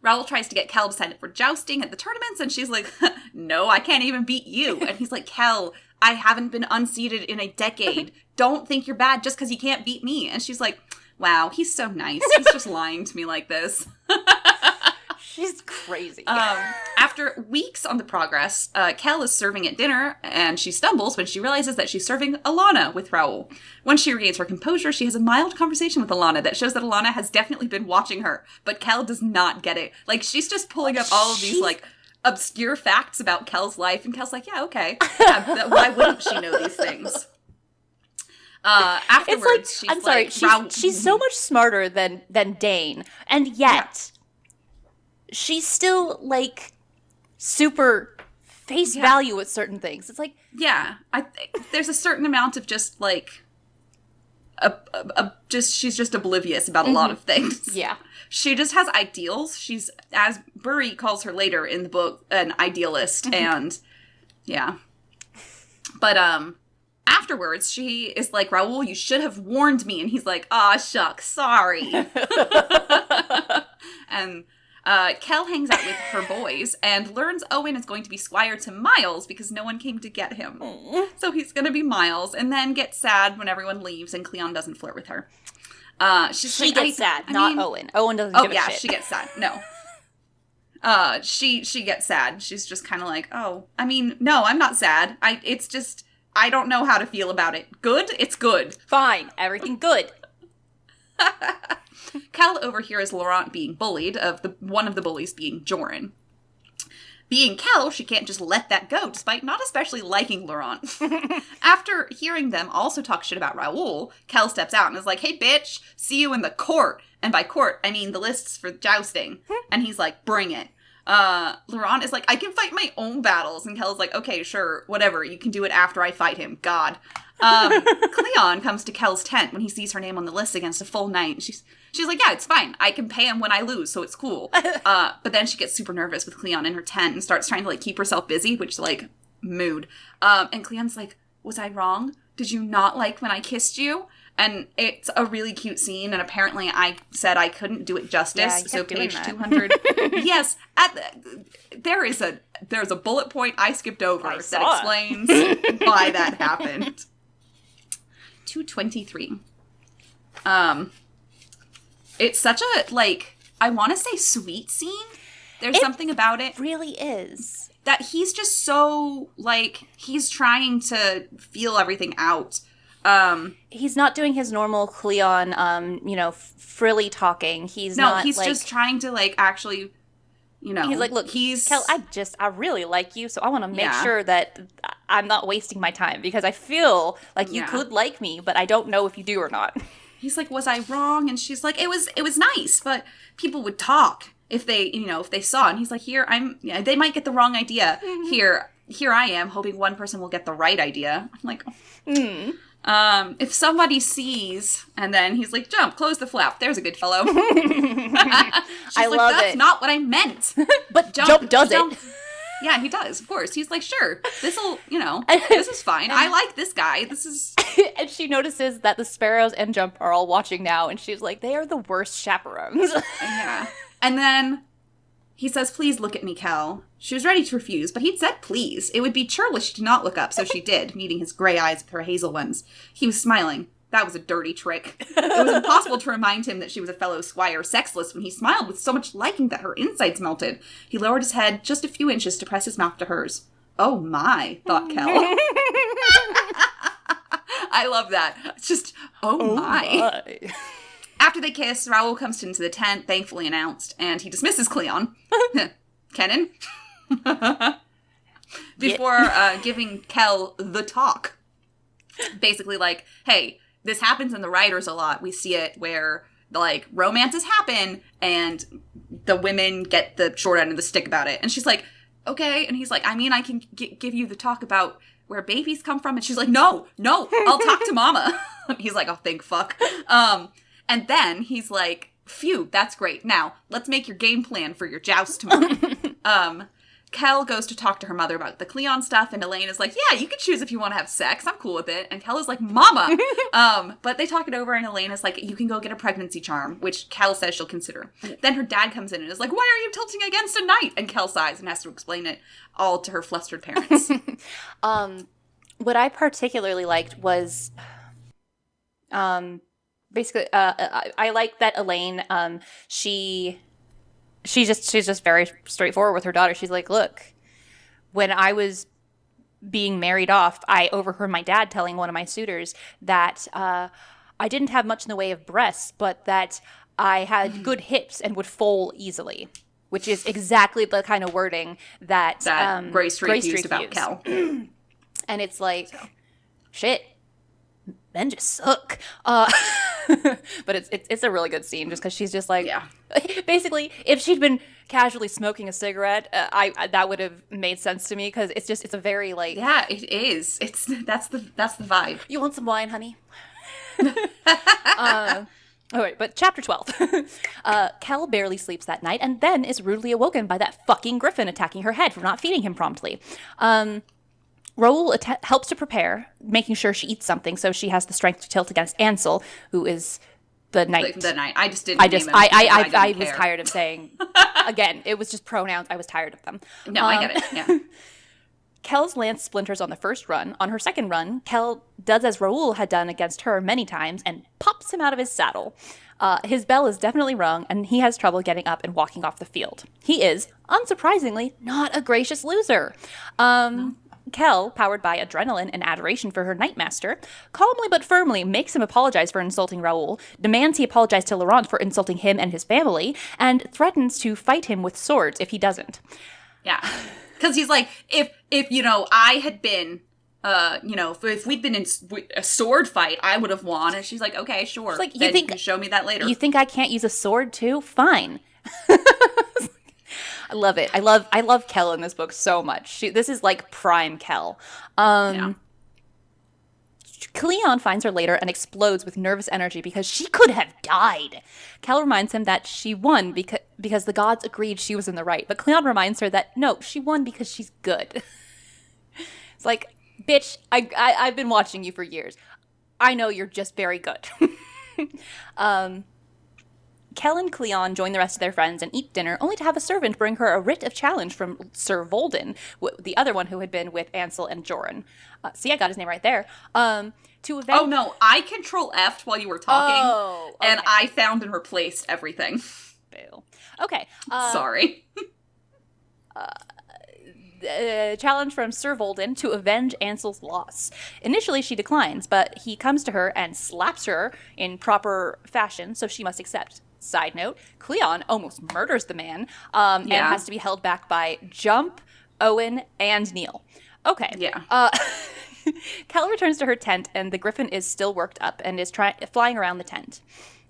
Raoul tries to get Kel to sign up for jousting at the tournaments, and she's like, "No, I can't even beat you." And he's like, "Kel, I haven't been unseated in a decade. Don't think you're bad just because you can't beat me." And she's like, "Wow, he's so nice. He's just lying to me like this." She's crazy. After weeks on the progress, Kel is serving at dinner, and she stumbles when she realizes that she's serving Alana with Raoul. When she regains her composure, she has a mild conversation with Alana that shows that Alana has definitely been watching her, but Kel does not get it. She's just pulling up all of these, obscure facts about Kel's life, and Kel's like, "Yeah, okay. Yeah, why wouldn't she know these things?" Afterwards, she's so much smarter than Dane, and yet... she's still, super face value with certain things. It's like... Yeah. I think there's a certain amount of just, she's just oblivious about a lot of things. Yeah. She just has ideals. She's, as Burry calls her later in the book, an idealist. And Yeah. But, afterwards, she is like, Raoul, you should have warned me. And he's like, aw, shucks, sorry. And Kel hangs out with her boys and learns Owen is going to be Squire to Miles because no one came to get him. Aww. So he's going to be Miles, and then gets sad when everyone leaves and Cleon doesn't flirt with her. She gets sad, not Owen. Owen doesn't give a shit. Oh, yeah, she gets sad. No. She gets sad. She's just kind of like, oh, I mean, no, I'm not sad. It's just, I don't know how to feel about it. Good? It's good. Fine. Everything good. Kel overhears Laurent being bullied, one of the bullies being Joran. Being Kel, she can't just let that go, despite not especially liking Laurent. After hearing them also talk shit about Raoul, Kel steps out and is like, hey bitch, see you in the court. And by court, I mean the lists for jousting. And he's like, bring it. Laurent is like, I can fight my own battles. And Kel's like, okay, sure, whatever. You can do it after I fight him. God. Cleon comes to Kel's tent when he sees her name on the list against a full knight. She's like, yeah, it's fine. I can pay him when I lose, so it's cool. But then she gets super nervous with Cleon in her tent and starts trying to, like, keep herself busy, which, like, mood. And Cleon's like, was I wrong? Did you not like when I kissed you? And it's a really cute scene, and apparently I said I couldn't do it justice. Yeah, so page 200. Yes, there's a bullet point I skipped over that explains why that happened. 223. It's such a, like, I want to say sweet scene. There's something about it. Really is. That he's just so, like, he's trying to feel everything out. He's not doing his normal Cleon, frilly talking. He's just trying to, like, actually, He's like, look, Kel, I really like you, so I want to make sure that I'm not wasting my time, because I feel like you could like me, but I don't know if you do or not. He's like, was I wrong? And she's like, it was nice, but people would talk if they saw. And he's like, they might get the wrong idea. Mm-hmm. Here I am, hoping one person will get the right idea. I'm like, if somebody sees, and then he's like, jump, close the flap. There's a good fellow. I love it. That's not what I meant. But jump does it. Yeah, he does, of course. He's like, sure, this'll, this is fine. I like this guy. This is... And she notices that the sparrows and Jump are all watching now, and she's like, they are the worst chaperones. Yeah. And then he says, please look at me, Kel. She was ready to refuse, but he'd said please. It would be churlish to not look up, so she did, meeting his gray eyes with her hazel ones. He was smiling. That was a dirty trick. It was impossible to remind him that she was a fellow Squire sexless when he smiled with so much liking that her insides melted. He lowered his head just a few inches to press his mouth to hers. Oh my, thought Kel. I love that. It's just, oh my. After they kiss, Raoul comes into the tent, thankfully announced, and he dismisses Cleon. Kennen? Before giving Kel the talk. Basically like, hey, this happens in the writers a lot. We see it where, like, romances happen and the women get the short end of the stick about it. And she's like, okay. And he's like, I mean, I can give you the talk about where babies come from. And she's like, no, I'll talk to mama. He's like, oh, thank fuck. And then he's like, phew, that's great. Now, let's make your game plan for your joust tomorrow. Kel goes to talk to her mother about the Cleon stuff, and Elaine is like, yeah, you can choose if you want to have sex. I'm cool with it. And Kel is like, mama. But they talk it over, and Elaine is like, you can go get a pregnancy charm, which Kel says she'll consider. Then her dad comes in and is like, why are you tilting against a knight? And Kel sighs and has to explain it all to her flustered parents. What I particularly liked was... basically, I like that Elaine, she's just very straightforward with her daughter. She's like, look, when I was being married off, I overheard my dad telling one of my suitors that I didn't have much in the way of breasts, but that I had good hips and would foal easily, which is exactly the kind of wording that Grace Street used about Kel. And it's like, shit. Men just suck. But it's a really good scene just because she's just like, basically, if she'd been casually smoking a cigarette, that would have made sense to me because it's a very like, yeah, it is. That's the vibe. You want some wine, honey? All right, but chapter 12. Kel barely sleeps that night and then is rudely awoken by that fucking griffin attacking her head for not feeding him promptly. Raoul helps to prepare, making sure she eats something so she has the strength to tilt against Ansel, who is the knight. The knight. I just didn't name him. I was tired of saying, again, it was just pronouns. I was tired of them. No, I get it, yeah. Kel's lance splinters on the first run. On her second run, Kel does as Raoul had done against her many times and pops him out of his saddle. His bell is definitely rung, and he has trouble getting up and walking off the field. He is, unsurprisingly, not a gracious loser. No. Kel, powered by adrenaline and adoration for her Knightmaster, calmly but firmly makes him apologize for insulting Raoul, demands he apologize to Laurent for insulting him and his family, and threatens to fight him with swords if he doesn't. Yeah. Because he's like, if I had been, if we'd been in a sword fight, I would have won. And she's like, okay, sure. She's like, you can show me that later. You think I can't use a sword too? Fine. I love it. I love Kel in this book so much. This is like prime Kel. Cleon finds her later and explodes with nervous energy because she could have died. Kel reminds him that she won because the gods agreed she was in the right. But Cleon reminds her that, no, she won because she's good. It's like, bitch, I've been watching you for years. I know you're just very good. Kel and Cleon join the rest of their friends and eat dinner, only to have a servant bring her a writ of challenge from Sir Volden, the other one who had been with Ansel and Joran. See, I got his name right there. To avenge... Oh, no, I Control F'd while you were talking, and I found and replaced everything. Boo. Okay. Sorry. Challenge from Sir Volden to avenge Ansel's loss. Initially, she declines, but he comes to her and slaps her in proper fashion, so she must accept. Side note, Cleon almost murders the man and has to be held back by Jump, Owen, and Neil. Okay. Yeah. Kel returns to her tent, and the griffin is still worked up and is flying around the tent.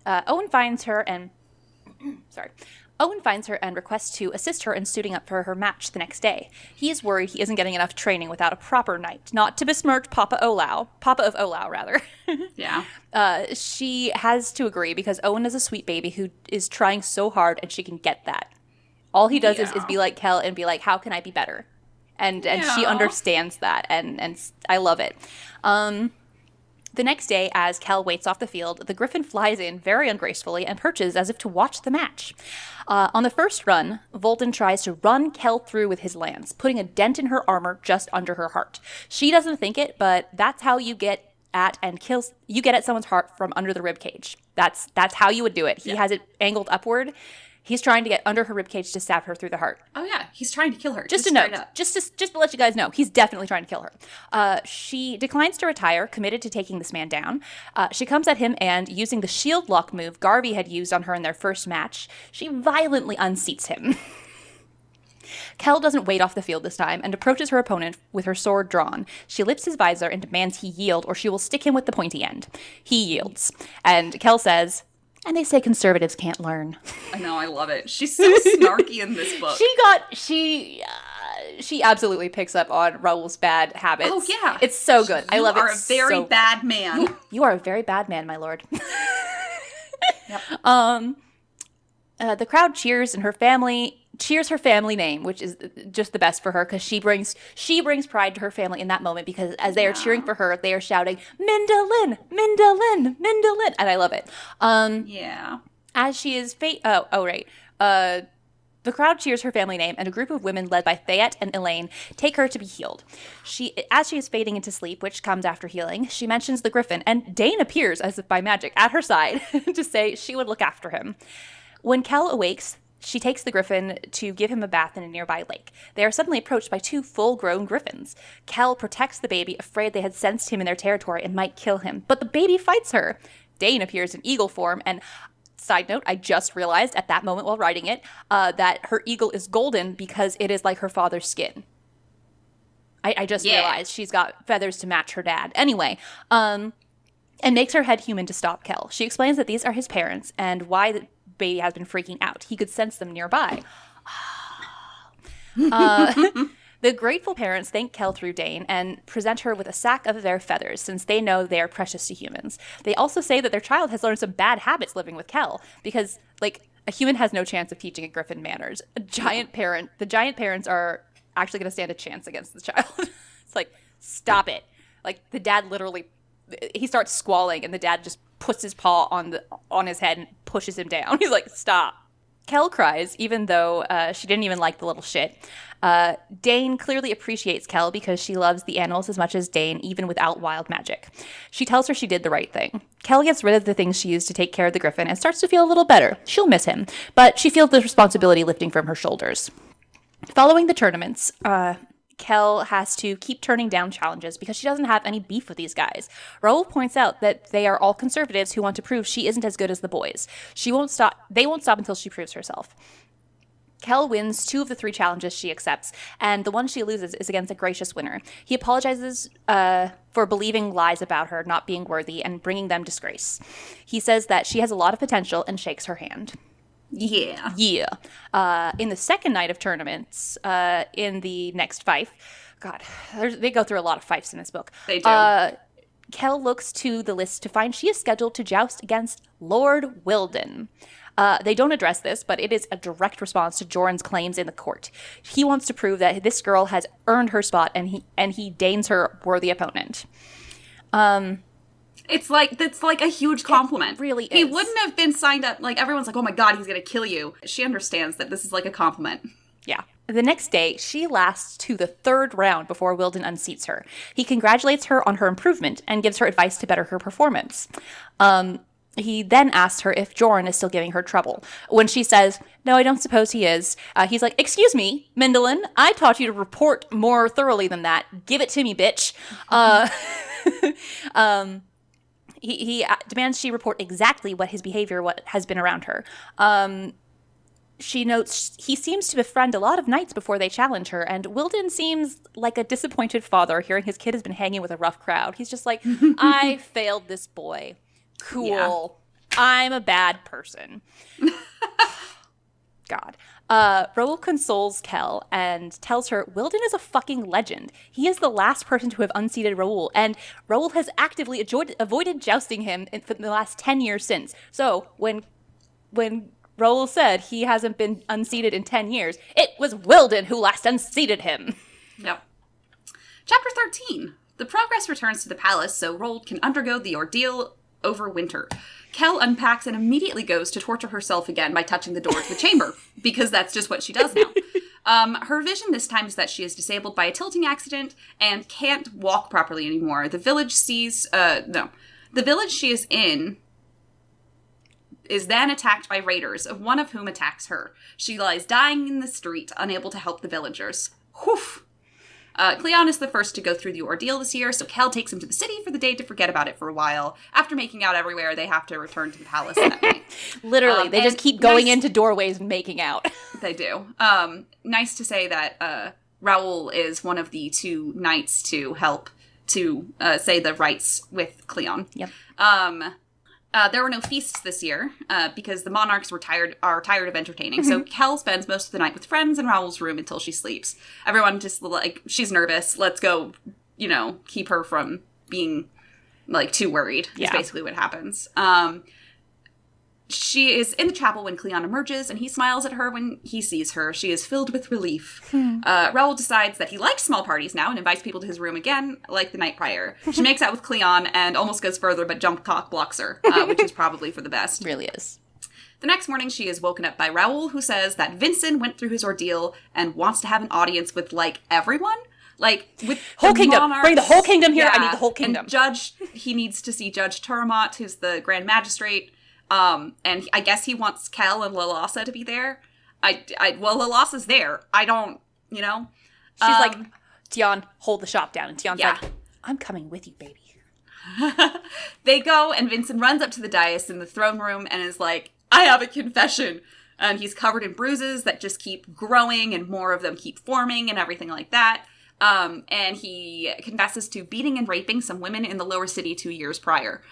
Owen finds her and requests to assist her in suiting up for her match the next day. He is worried he isn't getting enough training without a proper knight. Not to besmirch Papa of Olau, rather. Yeah. She has to agree because Owen is a sweet baby who is trying so hard, and she can get that. All he does is be like Kel and be like, how can I be better? And she understands that, and I love it. The next day, as Kel waits off the field, the griffin flies in very ungracefully and perches as if to watch the match. On the first run, Volden tries to run Kel through with his lance, putting a dent in her armor just under her heart. She doesn't think it, but that's how you get at someone's heart from under the ribcage. That's how you would do it. He has it angled upward. He's trying to get under her ribcage to stab her through the heart. Oh, yeah. He's trying to kill her. Just to note. Just to let you guys know. He's definitely trying to kill her. She declines to retire, committed to taking this man down. She comes at him and, using the shield lock move Garvey had used on her in their first match, she violently unseats him. Kel doesn't wait off the field this time and approaches her opponent with her sword drawn. She lifts his visor and demands he yield or she will stick him with the pointy end. He yields. And Kel says... And they say conservatives can't learn. I know, I love it. She's so snarky in this book. She absolutely picks up on Raoul's bad habits. Oh, yeah. It's so good. I love it. You are a very bad man. You are a very bad man, my lord. Yep. The crowd cheers her family name, which is just the best for her because she brings pride to her family in that moment because as they are cheering for her, they are shouting, Mindalin, Mindalin, Mindalin, and I love it. As she is the crowd cheers her family name, and a group of women led by Thayette and Elaine take her to be healed. As she is fading into sleep, which comes after healing, she mentions the griffin, and Dane appears as if by magic at her side to say she would look after him. When Kel awakes, she takes the griffin to give him a bath in a nearby lake. They are suddenly approached by two full-grown griffins. Kel protects the baby, afraid they had sensed him in their territory and might kill him, but the baby fights her. Dane appears in eagle form, and side note, I just realized at that moment while writing it that her eagle is golden because it is like her father's skin. I just realized she's got feathers to match her dad. Anyway, and makes her head human to stop Kel. She explains that these are his parents and why the baby has been freaking out. He could sense them nearby. The grateful parents thank Kel through Dane and present her with a sack of their feathers since they know they are precious to humans. They also say that their child has learned some bad habits living with Kel because, like, a human has no chance of teaching a griffin manners. The giant parents are actually going to stand a chance against the child. It's like, stop it. Like, the dad literally, he starts squalling, and the dad just puts his paw on his head and pushes him down. He's like, stop. Kel cries, even though she didn't even like the little shit. Dane clearly appreciates Kel because she loves the animals as much as Dane, even without wild magic. She tells her she did the right thing. Kel gets rid of the things she used to take care of the griffin and starts to feel a little better. She'll miss him, but she feels the responsibility lifting from her shoulders. Following the tournaments, Kel has to keep turning down challenges because she doesn't have any beef with these guys. Raoul points out that they are all conservatives who want to prove she isn't as good as the boys. They won't stop until she proves herself. Kel wins 2 of the 3 challenges she accepts, and the one she loses is against a gracious winner. He apologizes for believing lies about her not being worthy and bringing them disgrace. He says that she has a lot of potential and shakes her hand. Yeah. In the second night of tournaments, in the next fife, God, they go through a lot of fifes in this book. They do. Kel looks to the list to find she is scheduled to joust against Lord Wilden. They don't address this, but it is a direct response to Joran's claims in the court. He wants to prove that this girl has earned her spot, and he deigns her worthy opponent. It's like a huge compliment. It really is. He wouldn't have been signed up. Like, everyone's like, oh my god, he's gonna kill you. She understands that this is like a compliment. Yeah. The next day, she lasts to the 3rd round before Wilden unseats her. He congratulates her on her improvement and gives her advice to better her performance. He then asks her if Joran is still giving her trouble. When she says, no, I don't suppose he is, he's like, excuse me, Mindlin, I taught you to report more thoroughly than that. Give it to me, bitch. He demands she report exactly what his behavior has been around her. She notes he seems to befriend a lot of knights before they challenge her, and Wilden seems like a disappointed father hearing his kid has been hanging with a rough crowd. He's just like, I failed this boy. Cool. Yeah. I'm a bad person. God. Raoul consoles Kel and tells her Wilden is a fucking legend. He is the last person to have unseated Raoul, and Raoul has actively avoided jousting him for the last 10 years since. So when Raoul said he hasn't been unseated in 10 years, it was Wilden who last unseated him. Yep. Chapter 13. The progress returns to the palace so Raoul can undergo the ordeal over winter. Kel unpacks and immediately goes to torture herself again by touching the door to the chamber, because that's just what she does now. Her vision this time is that she is disabled by a tilting accident and can't walk properly anymore. The village the village she is in is then attacked by raiders, one of whom attacks her. She lies dying in the street, unable to help the villagers. Whew. Cleon is the first to go through the ordeal this year, so Kel takes him to the city for the day to forget about it for a while. After making out everywhere, they have to return to the palace that night. Literally, they just keep going into doorways and making out. They do. Nice to say that Raoul is one of the 2 knights to help to say the rites with Cleon. Yep. There were no feasts this year because the monarchs are tired of entertaining. So Kel spends most of the night with friends in Raoul's room until she sleeps. Everyone just like, she's nervous. Let's go, keep her from being like too worried. Is basically what happens. She is in the chapel when Cleon emerges, and he smiles at her when he sees her. She is filled with relief. Raoul decides that he likes small parties now and invites people to his room again, like the night prior. She makes out with Cleon and almost goes further, but Jump Cock blocks her, which is probably for the best. Really is. The next morning, she is woken up by Raoul, who says that Vincent went through his ordeal and wants to have an audience with, like, everyone. Like, with whole the kingdom. monarchs. Bring the whole kingdom here. I need the whole kingdom. And he needs to see Judge Turamot, who's the Grand Magistrate. And I guess he wants Kel and Lalassa to be there. Well, Lalassa's there. I don't, She's like, Tion, hold the shop down. And Tion's like, I'm coming with you, baby. They go, and Vincent runs up to the dais in the throne room and is like, I have a confession. And he's covered in bruises that just keep growing, and more of them keep forming and everything like that. And he confesses to beating and raping some women in the lower city 2 years prior.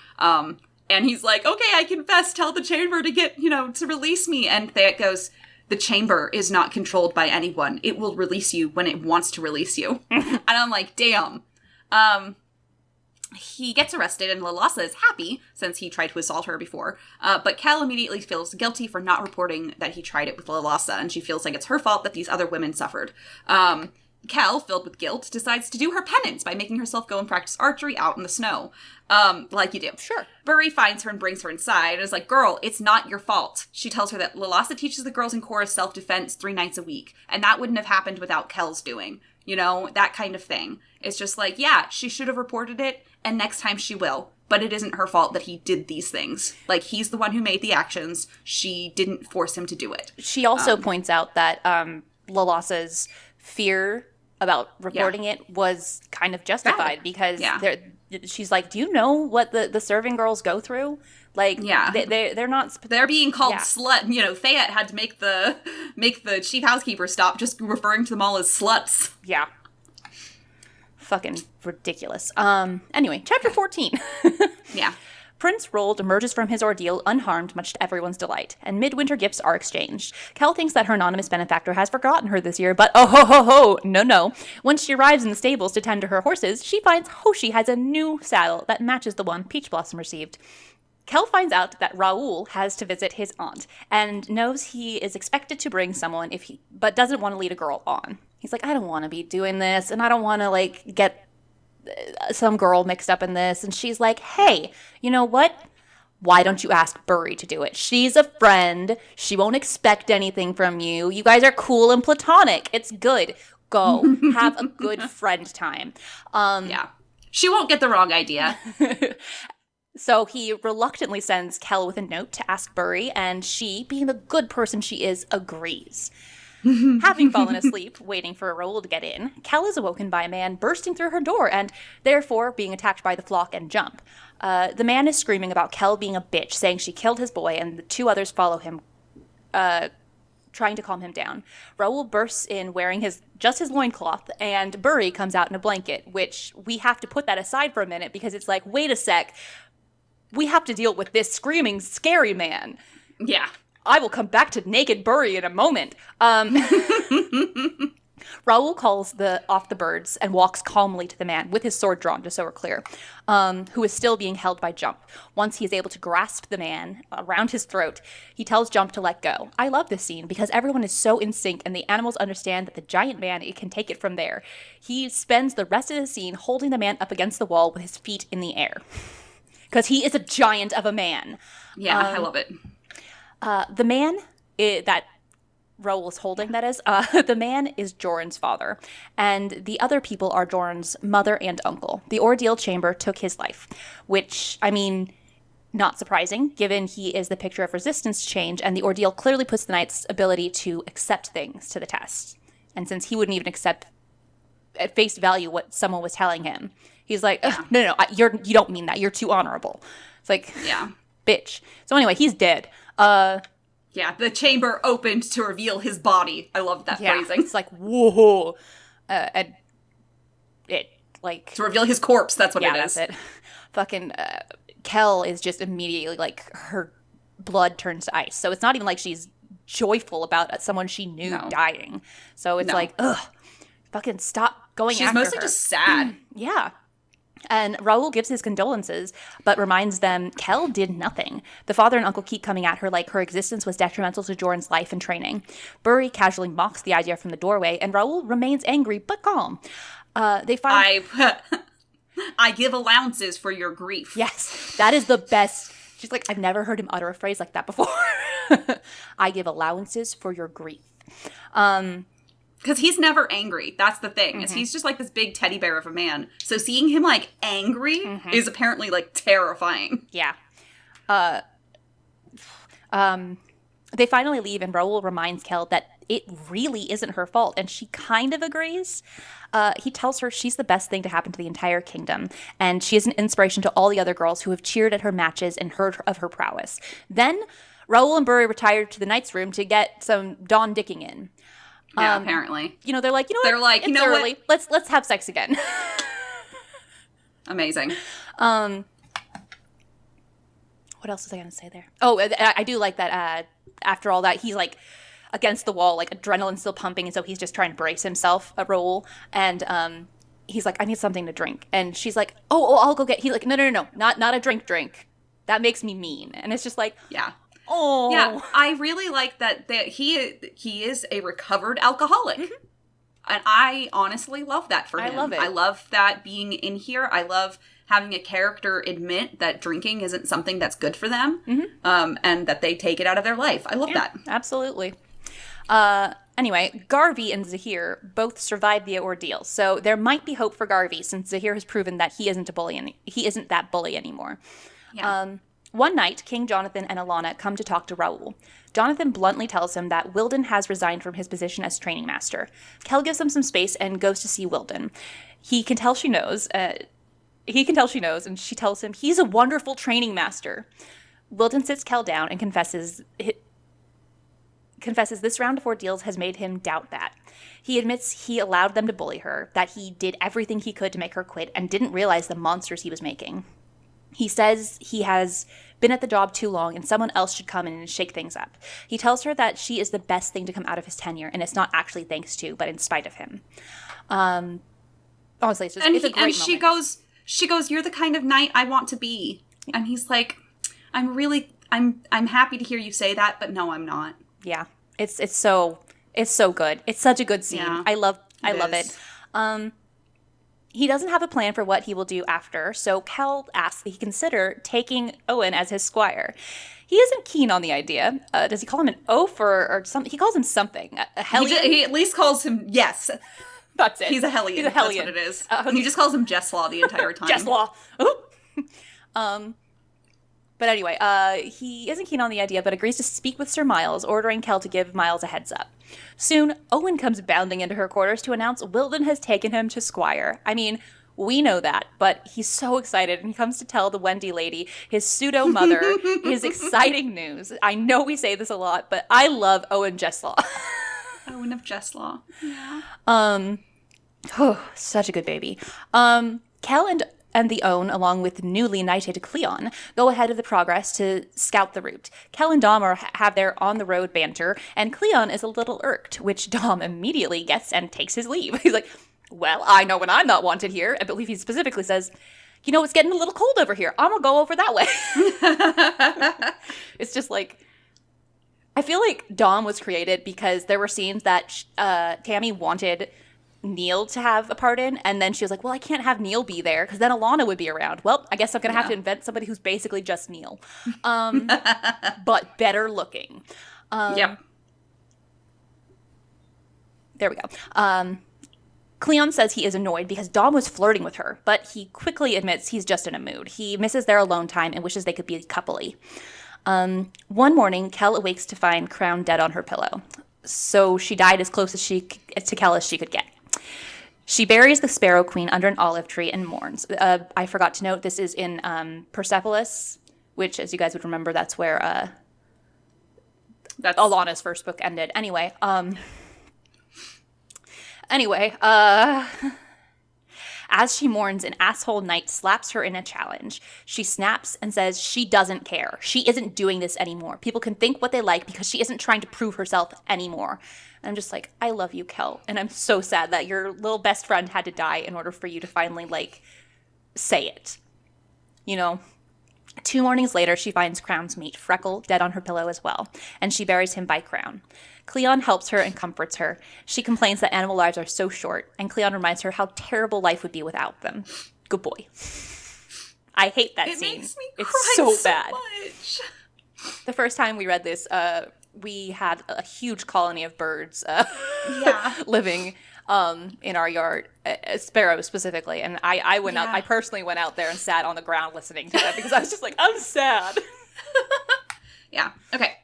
And he's like, okay, I confess, tell the chamber to get, to release me. And there it goes, the chamber is not controlled by anyone. It will release you when it wants to release you. And I'm like, damn. He gets arrested, and Lalassa is happy, since he tried to assault her before. But Kel immediately feels guilty for not reporting that he tried it with Lalassa, and she feels like it's her fault that these other women suffered. Kel, filled with guilt, decides to do her penance by making herself go and practice archery out in the snow. Like you do. Sure. Burry finds her and brings her inside and is like, girl, it's not your fault. She tells her that Lalassa teaches the girls in chorus self-defense 3 nights a week, and that wouldn't have happened without Kel's doing. You know, that kind of thing. It's just like, yeah, she should have reported it, and next time she will. But it isn't her fault that he did these things. Like, he's the one who made the actions. She didn't force him to do it. She also points out that Lalassa's fear about reporting it was kind of justified because she's like, do you know what the serving girls go through? Like, they're not... They're being called slut. You know, Theat had to make the chief housekeeper stop just referring to them all as sluts. Yeah. Fucking ridiculous. Anyway, chapter 14. Yeah. Prince Rold emerges from his ordeal unharmed, much to everyone's delight, and midwinter gifts are exchanged. Kel thinks that her anonymous benefactor has forgotten her this year, but oh ho ho ho, no. Once she arrives in the stables to tend to her horses, she finds Hoshi has a new saddle that matches the one Peach Blossom received. Kel finds out that Raoul has to visit his aunt, and knows he is expected to bring someone but doesn't want to lead a girl on. He's like, I don't want to be doing this, and I don't want to, like, get some girl mixed up in this. And she's like, hey, you know what? Why don't you ask Burry to do it? She's a friend. She won't expect anything from you. You guys are cool and platonic. It's good. Go. Have a good friend time. Yeah. She won't get the wrong idea. So he reluctantly sends Kel with a note to ask Burry, and she, being the good person she is, agrees. Having fallen asleep, waiting for Raoul to get in, Kel is awoken by a man bursting through her door and, therefore, being attacked by the flock and jump. The man is screaming about Kel being a bitch, saying she killed his boy, and the 2 others follow him, trying to calm him down. Raoul bursts in wearing just his loincloth, and Burry comes out in a blanket, which we have to put that aside for a minute because it's like, wait a sec, we have to deal with this screaming, scary man. Yeah. I will come back to naked Burry in a moment. Raoul calls off the birds and walks calmly to the man, with his sword drawn, just so we're clear, who is still being held by Jump. Once he is able to grasp the man around his throat, he tells Jump to let go. I love this scene because everyone is so in sync and the animals understand that the giant man can take it from there. He spends the rest of the scene holding the man up against the wall with his feet in the air. Because he is a giant of a man. Yeah, I love it. The man that Raoul is holding, that is, the man is Joran's father, and the other people are Joran's mother and uncle. The ordeal chamber took his life, which, I mean, not surprising, given he is the picture of resistance change, and the ordeal clearly puts the knight's ability to accept things to the test. And since he wouldn't even accept at face value what someone was telling him, he's like, no, you don't mean that. You're too honorable. It's like, bitch. So anyway, he's dead. Yeah, the chamber opened to reveal his body. I love that phrasing. It's like, whoa. And it, like... To reveal his corpse, that's what it is. Yeah, that's it. Fucking, Kel is just immediately, like, her blood turns to ice. So it's not even like she's joyful about someone she knew dying. So it's like, ugh, fucking stop going after her. She's mostly just sad. Yeah. And Raoul gives his condolences, but reminds them Kel did nothing. The father and uncle keep coming at her like her existence was detrimental to Joran's life and training. Burry casually mocks the idea from the doorway, and Raoul remains angry but calm. They find... I give allowances for your grief. Yes, that is the best. She's like, I've never heard him utter a phrase like that before. I give allowances for your grief. Because he's never angry. That's the thing. Is he's just like this big teddy bear of a man. So seeing him like angry is apparently like terrifying. Yeah. They finally leave and Raoul reminds Kel that it really isn't her fault. And she kind of agrees. He tells her she's the best thing to happen to the entire kingdom. And she is an inspiration to all the other girls who have cheered at her matches and heard of her prowess. Then Raoul and Burry retire to the knight's room to get some dawn dicking in. Yeah, apparently. You know, they're like, it's you know early. What? Let's have sex again. Amazing. What else was I going to say there? Oh, I do like that after all that, he's like against the wall, like adrenaline still pumping, and so he's just trying to brace himself, Raoul, and he's like, I need something to drink. And she's like, oh, I'll go get, he's like, no, not a drink. That makes me mean. And it's just like, yeah. Oh. Yeah, I really like that he is a recovered alcoholic. And I honestly love that for him. I love it. I love that being in here. I love having a character admit that drinking isn't something that's good for them, and that they take it out of their life. I love that. Absolutely. Anyway, Garvey and Zahir both survived the ordeal, so there might be hope for Garvey since Zahir has proven that he isn't that bully anymore. Yeah. One night, King Jonathan and Alana come to talk to Raoul. Jonathan bluntly tells him that Wilden has resigned from his position as training master. Kel gives him some space and goes to see Wilden. He can tell she knows, and she tells him he's a wonderful training master. Wilden sits Kel down and confesses this round of ordeals has made him doubt that. He admits he allowed them to bully her, that he did everything he could to make her quit, and didn't realize the monsters he was making. He says he has been at the job too long and someone else should come in and shake things up. He tells her that she is the best thing to come out of his tenure, and it's not actually thanks to, but in spite of him. Honestly, it's a great moment. She goes, "You're the kind of knight I want to be." And he's like, I'm happy to hear you say that, but no, I'm not. Yeah. It's so good. It's such a good scene. Yeah, I love it. He doesn't have a plan for what he will do after, so Kel asks that he consider taking Owen as his squire. He isn't keen on the idea. Does he call him an oaf or something? He calls him something. A hellion? He at least calls him, yes. That's it. He's a hellion. That's what it is. He just calls him Jesslaw the entire time. Jesslaw. But anyway, he isn't keen on the idea, but agrees to speak with Sir Miles, ordering Kel to give Miles a heads up. Soon, Owen comes bounding into her quarters to announce Wilden has taken him to Squire. I mean, we know that, but he's so excited, and he comes to tell the Wendy lady, his pseudo-mother, his exciting news. I know we say this a lot, but I love Owen Jesslaw. Owen of Jesslaw. Yeah. Such a good baby. Kel and the Own, along with newly knighted Cleon, go ahead of the progress to scout the route. Kel and Dom have their on-the-road banter, and Cleon is a little irked, which Dom immediately gets and takes his leave. He's like, well, I know when I'm not wanted here. I believe he specifically says, you know, it's getting a little cold over here. I'm going to go over that way. It's just like, I feel like Dom was created because there were scenes that Tammy wanted Neil to have a part in, and then she was like, well, I can't have Neil be there because then Alana would be around. Well, I guess I'm gonna have to invent somebody who's basically just Neil, but better looking. Yep. There we go. Cleon says he is annoyed because Dom was flirting with her, but he quickly admits he's just in a mood. He misses their alone time and wishes they could be coupley. One morning, Kel awakes to find Crown dead on her pillow. So she died as close to Kel as she could get. She buries the Sparrow Queen under an olive tree and mourns. I forgot to note, this is in Persepolis, which, as you guys would remember, that's where that's Alana's first book ended. Anyway, as she mourns, an asshole knight slaps her in a challenge. She snaps and says she doesn't care. She isn't doing this anymore. People can think what they like because she isn't trying to prove herself anymore. And I'm just like, I love you, Kel. And I'm so sad that your little best friend had to die in order for you to finally, say it. You know? 2 mornings later, she finds Crown's mate, Freckle, dead on her pillow as well. And she buries him by Crown. Cleon helps her and comforts her. She complains that animal lives are so short, and Cleon reminds her how terrible life would be without them. Good boy. I hate that scene. Makes me it's cry so so bad. Much. The first time we read this, we had a huge colony of birds living in our yard, sparrows specifically, and I went out. I personally went out there and sat on the ground listening to that because I was just like, I'm sad. Yeah. Okay.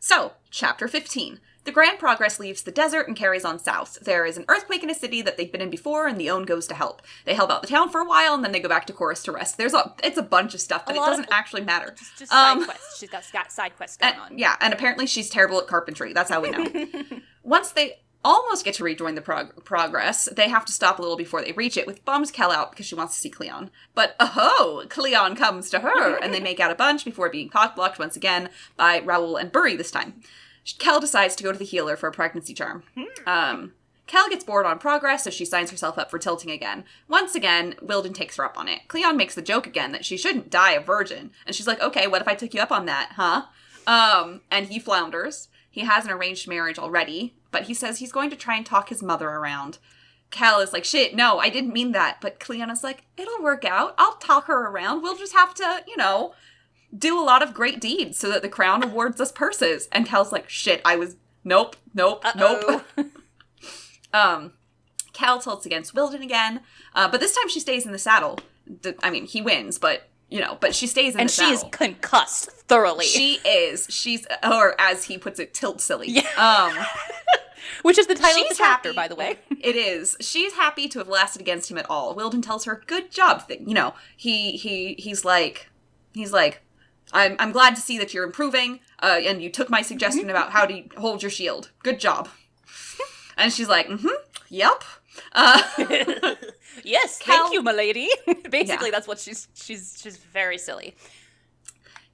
So, chapter 15. The Grand Progress leaves the desert and carries on south. There is an earthquake in a city that they've been in before, and the Own goes to help. They help out the town for a while, and then they go back to Chorus to rest. It's a bunch of stuff, but it doesn't actually matter. Just side quests. She's got side quests going on. Yeah, and apparently she's terrible at carpentry. That's how we know. Once they almost get to rejoin the progress, they have to stop a little before they reach it, with bums Kel out because she wants to see Cleon. But Cleon comes to her, and they make out a bunch before being cock-blocked once again by Raoul and Burry this time. Kel decides to go to the healer for a pregnancy charm. Kel gets bored on progress, so she signs herself up for tilting again. Once again, Wilden takes her up on it. Cleon makes the joke again that she shouldn't die a virgin. And she's like, okay, what if I took you up on that, huh? And he flounders. He has an arranged marriage already, but he says he's going to try and talk his mother around. Cal is like, shit, no, I didn't mean that. But Cleona's like, it'll work out. I'll talk her around. We'll just have to, do a lot of great deeds so that the crown awards us purses. And Cal's like, shit, nope. Cal tilts against Wilden again, but this time she stays in the saddle. I mean, he wins, but she stays in the saddle. And she is concussed thoroughly. She is. Or as he puts it, tilt silly. Yeah. Which is the title of the chapter, by the way. It is. She's happy to have lasted against him at all. Wilden tells her, good job. He's like, I'm glad to see that you're improving, and you took my suggestion about how to hold your shield. Good job. And she's like, yep. Yes, thank you, milady. Basically, that's what she's very silly.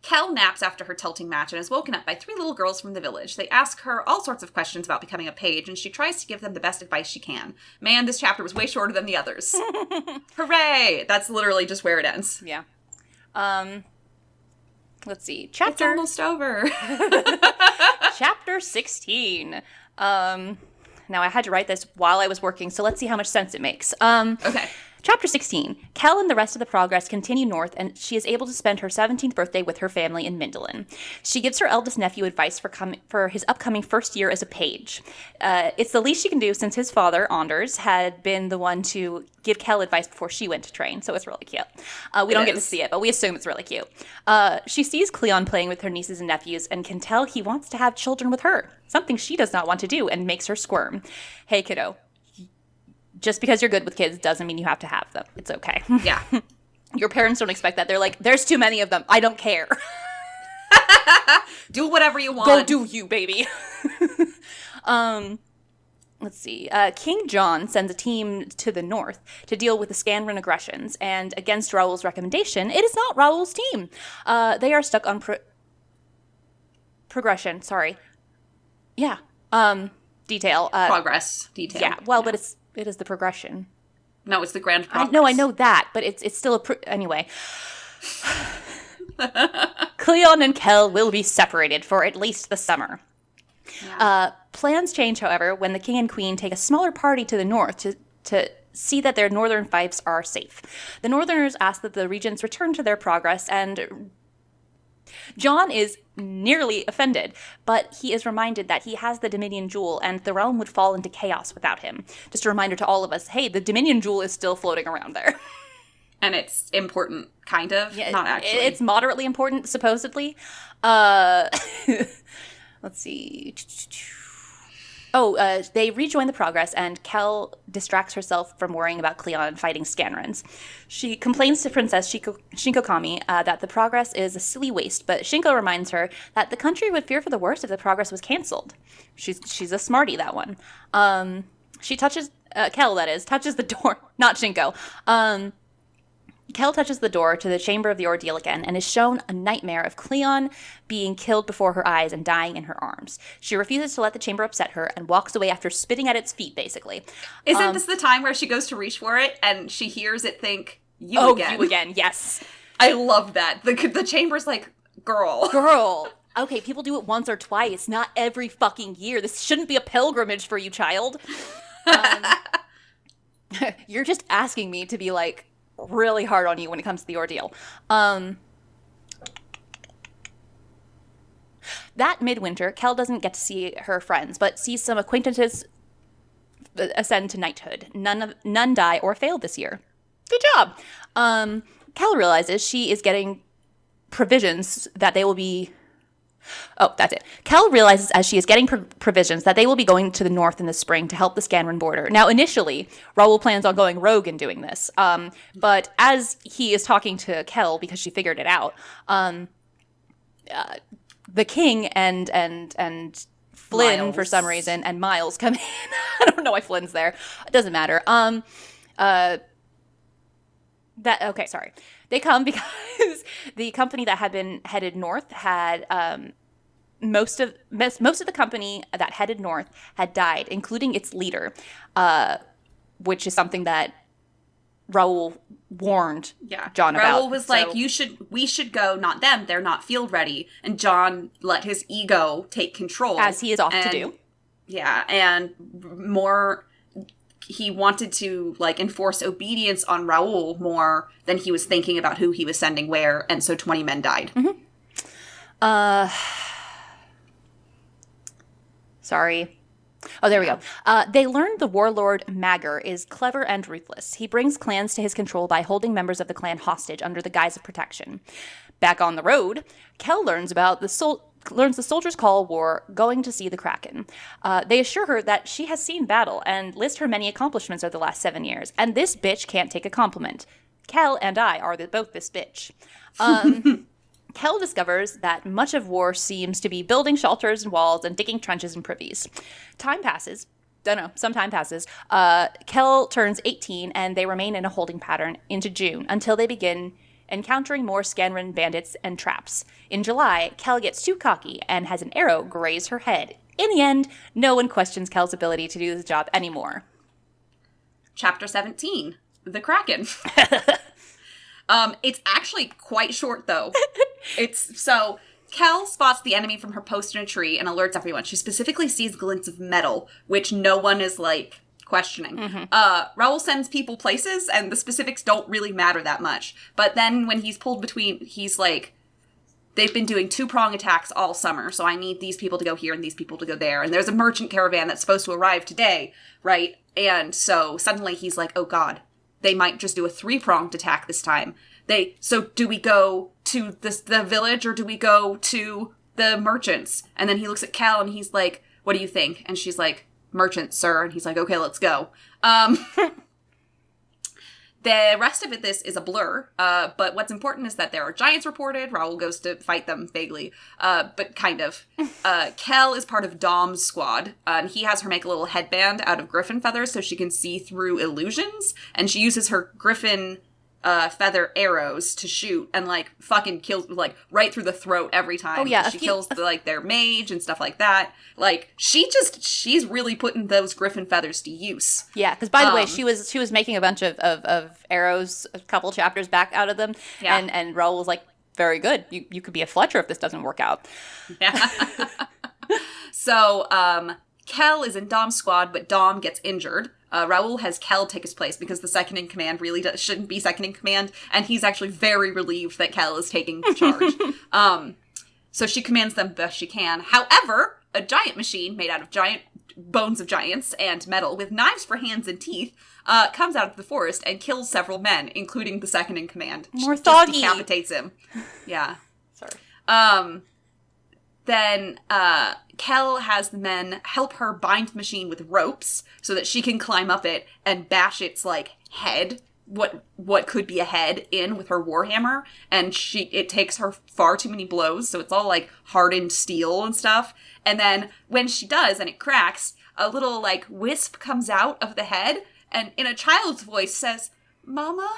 Kel naps after her tilting match and is woken up by 3 little girls from the village. They ask her all sorts of questions about becoming a page, and she tries to give them the best advice she can. Man, this chapter was way shorter than the others. Hooray! That's literally just where it ends. Yeah. Let's see. Chapter... It's almost over. Chapter 16. Now, I had to write this while I was working, so let's see how much sense it makes. Okay. Chapter 16. Kel and the rest of the progress continue north, and she is able to spend her 17th birthday with her family in Mindolin. She gives her eldest nephew advice for his upcoming first year as a page. It's the least she can do since his father, Anders, had been the one to give Kel advice before she went to train, so it's really cute. We don't get to see it, but we assume it's really cute. She sees Cleon playing with her nieces and nephews and can tell he wants to have children with her, something she does not want to do and makes her squirm. Hey, kiddo. Just because you're good with kids doesn't mean you have to have them. It's okay. Yeah. Your parents don't expect that. They're like, there's too many of them. I don't care. Do whatever you want. Go do you, baby. Let's see. King John sends a team to the north to deal with the Scanran aggressions, and against Raoul's recommendation, it is not Raoul's team. They are stuck on progression. Sorry. Yeah. Detail. Progress. Detail. Yeah. Well, but it is the progression. No, it's the grand progress. I know that, but it's still anyway. Cleon and Kel will be separated for at least the summer. Yeah. Plans change, however, when the king and queen take a smaller party to the north to see that their northern fiefs are safe. The northerners ask that the regents return to their progress, and John is nearly offended, but he is reminded that he has the Dominion Jewel and the realm would fall into chaos without him. Just a reminder to all of us, hey, the Dominion Jewel is still floating around there. And it's important, kind of, yeah, not actually. It's moderately important, supposedly. Let's see. They rejoin the progress, and Kel distracts herself from worrying about Cleon fighting Scanrans. She complains to Princess Shinko Kami that the progress is a silly waste, but Shinko reminds her that the country would fear for the worst if the progress was canceled. She's a smarty, that one. She touches, Kel, that is, touches the door, not Shinko. Kel touches the door to the chamber of the ordeal again and is shown a nightmare of Cleon being killed before her eyes and dying in her arms. She refuses to let the chamber upset her and walks away after spitting at its feet, basically. Isn't this the time where she goes to reach for it and she hears it think, you again? Oh, you again, yes. I love that. The chamber's like, girl. Girl. Okay, people do it once or twice, not every fucking year. This shouldn't be a pilgrimage for you, child. You're just asking me to be like, really hard on you when it comes to the ordeal. That midwinter, Kel doesn't get to see her friends, but sees some acquaintances ascend to knighthood. None die or fail this year. Good job. Kel realizes she is getting provisions that they will be... Oh, that's it. Kel realizes as she is getting provisions that they will be going to the north in the spring to help the Scanran border. Now, initially, Raoul plans on going rogue and doing this. But as he is talking to Kel, because she figured it out, the king and Flynn, Miles. For some reason, and Miles come in. I don't know why Flynn's there. It doesn't matter. Sorry. They come because the company that had been headed north had most of the company that headed north had died, including its leader, which is something that Raoul warned John about. Raoul was like, we should go, not them. They're not field ready. And John let his ego take control. As he is off to do. Yeah, and more, he wanted to, like, enforce obedience on Raoul more than he was thinking about who he was sending where, and so 20 men died. Sorry. Oh, there we go. They learned the warlord Magger is clever and ruthless. He brings clans to his control by holding members of the clan hostage under the guise of protection. Back on the road, Kel learns about the soldiers' call war going to see the Kraken. They assure her that she has seen battle and list her many accomplishments over the last 7 years. And this bitch can't take a compliment. Kel and I are both this bitch. Kel discovers that much of war seems to be building shelters and walls and digging trenches and privies. Time passes. Some time passes. Kel turns 18 and they remain in a holding pattern into June until they begin encountering more Scanran bandits and traps. In July, Kel gets too cocky and has an arrow graze her head. In the end, no one questions Kel's ability to do the job anymore. Chapter 17, The Kraken. It's actually quite short, though. So Kel spots the enemy from her post in a tree and alerts everyone. She specifically sees glints of metal, which no one is, like, questioning. Raoul sends people places, and the specifics don't really matter that much. But then when he's pulled between, he's like, they've been doing 2-prong attacks all summer, so I need these people to go here and these people to go there. And there's a merchant caravan that's supposed to arrive today, right? And so suddenly he's like, oh god, they might just do a 3-pronged attack this time. So do we go to the village or do we go to the merchants? And then he looks at Kel and he's like, what do you think? And she's like, merchants, sir. And he's like, okay, let's go. The rest of this is a blur, but what's important is that there are giants reported. Raoul goes to fight them vaguely, but kind of. Kel is part of Dom's squad, and he has her make a little headband out of griffin feathers so she can see through illusions, and she uses her griffin feather arrows to shoot and, like, fucking kills, like, right through the throat every time. Oh, yeah. She kills, their mage and stuff like that. Like, she's really putting those griffin feathers to use. Yeah, because, by the way, she was making a bunch of arrows a couple chapters back out of them, and Raoul was like, very good. You could be a Fletcher if this doesn't work out. Yeah. So, Kel is in Dom's squad, but Dom gets injured. Raoul has Kel take his place because the second in command really shouldn't be second in command, and he's actually very relieved that Kel is taking charge. So she commands them best she can. However, a giant machine made out of giant bones of giants and metal with knives for hands and teeth comes out of the forest and kills several men, including the second in command. More thoggy. Decapitates him. Yeah. Sorry. Then Kel has the men help her bind the machine with ropes so that she can climb up it and bash its, like, head, what could be a head, in with her warhammer. And it takes her far too many blows, so it's all, like, hardened steel and stuff. And then when she does and it cracks, a little, like, wisp comes out of the head and in a child's voice says, Mama?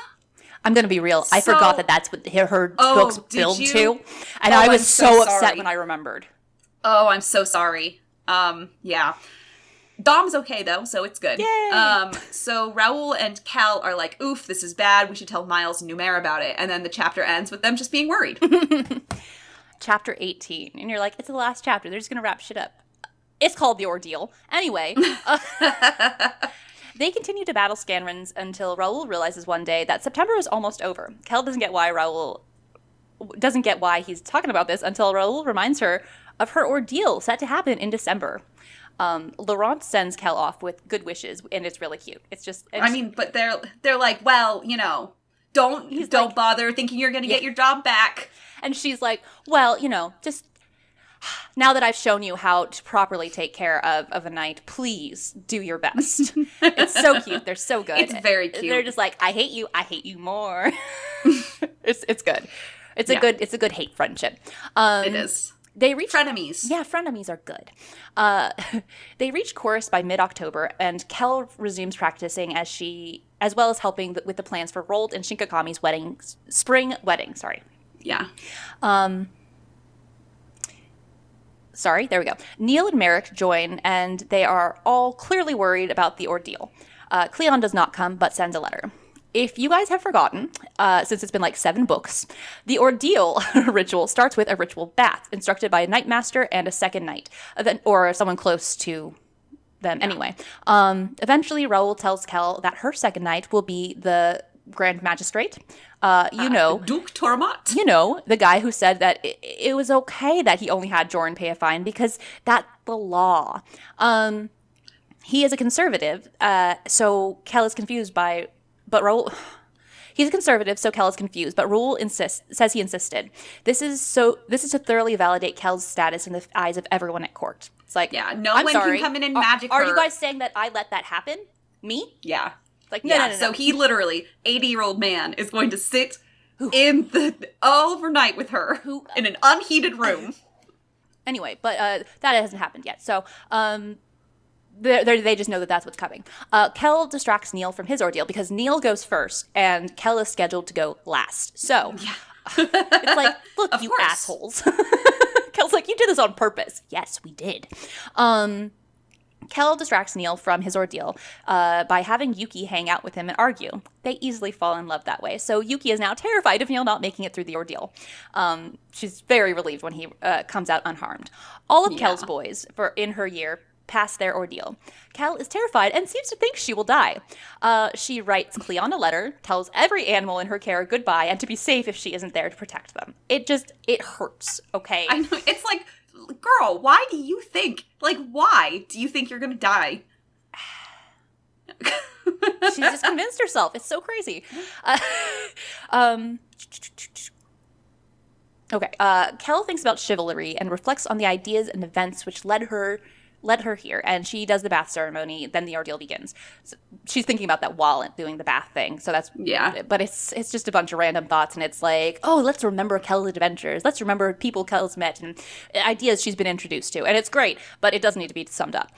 I'm going to be real. I forgot that that's what her books build to. And I was so upset when I remembered. Oh, I'm so sorry. Yeah. Dom's okay, though, so it's good. Yay! So Raoul and Kel are like, oof, this is bad. We should tell Miles and Numair about it. And then the chapter ends with them just being worried. Chapter 18. And you're like, it's the last chapter. They're just going to wrap shit up. It's called The Ordeal. Anyway. They continue to battle Scanrans until Raoul realizes one day that September is almost over. Kel doesn't get why he's talking about this until Raoul reminds her of her ordeal set to happen in December. Laurent sends Kel off with good wishes, and it's really cute. But they're like, well, don't bother thinking you're going to get your job back. And she's like, well, just now that I've shown you how to properly take care of a knight, please do your best. It's so cute. They're so good. It's very cute. They're just like, I hate you more. It's good. It's a good hate friendship. It is. They reach frenemies. Yeah, frenemies are good. They reach chorus by mid-October, and Kel resumes practicing as well as helping with the plans for Rold and Shinkakami's spring wedding. Sorry. Yeah. Sorry, there we go. Neil and Merrick join, and they are all clearly worried about the ordeal. Cleon does not come, but sends a letter. if you guys have forgotten, since it's been like 7 books, the Ordeal Ritual starts with a ritual bath instructed by a Night Master and a second knight, or someone close to them anyway. Eventually, Raoul tells Kell that her second knight will be the Grand Magistrate. Duke Tormont. You know, the guy who said that it was okay that he only had Joran pay a fine because that's the law. He is a conservative, so Kell is confused by... But Raoul... He's a conservative, so Kell is confused, but Raoul says he insisted. This is to thoroughly validate Kell's status in the eyes of everyone at court. It's like, yeah, no I'm one sorry. can come in and magic Are her. you guys saying that I let that happen? Me? Yeah. Like, no. So he literally, 80-year-old man, is going to sit in the overnight with her in an unheated room. Anyway, but that hasn't happened yet. So, they just know that that's what's coming. Kell distracts Neil from his ordeal because Neil goes first and Kell is scheduled to go last. So it's like, look, you assholes. Kell's like, you did this on purpose. Yes, we did. Kell distracts Neil from his ordeal by having Yuki hang out with him and argue. They easily fall in love that way. So Yuki is now terrified of Neil not making it through the ordeal. She's very relieved when he comes out unharmed. All of Kell's boys in her year pass their ordeal. Kell is terrified and seems to think she will die. She writes Cleon a letter, tells every animal in her care goodbye and to be safe if she isn't there to protect them. It hurts, okay? I know. It's like, girl, why do you think you're gonna die? She's just convinced herself. It's so crazy. Okay. Kell thinks about chivalry and reflects on the ideas and events which led her here, and she does the bath ceremony. Then the ordeal begins. So she's thinking about that while doing the bath thing. So that's But it's just a bunch of random thoughts, and it's like, oh, let's remember Kell's adventures. Let's remember people Kell's met and ideas she's been introduced to, and it's great. But it does need to be summed up.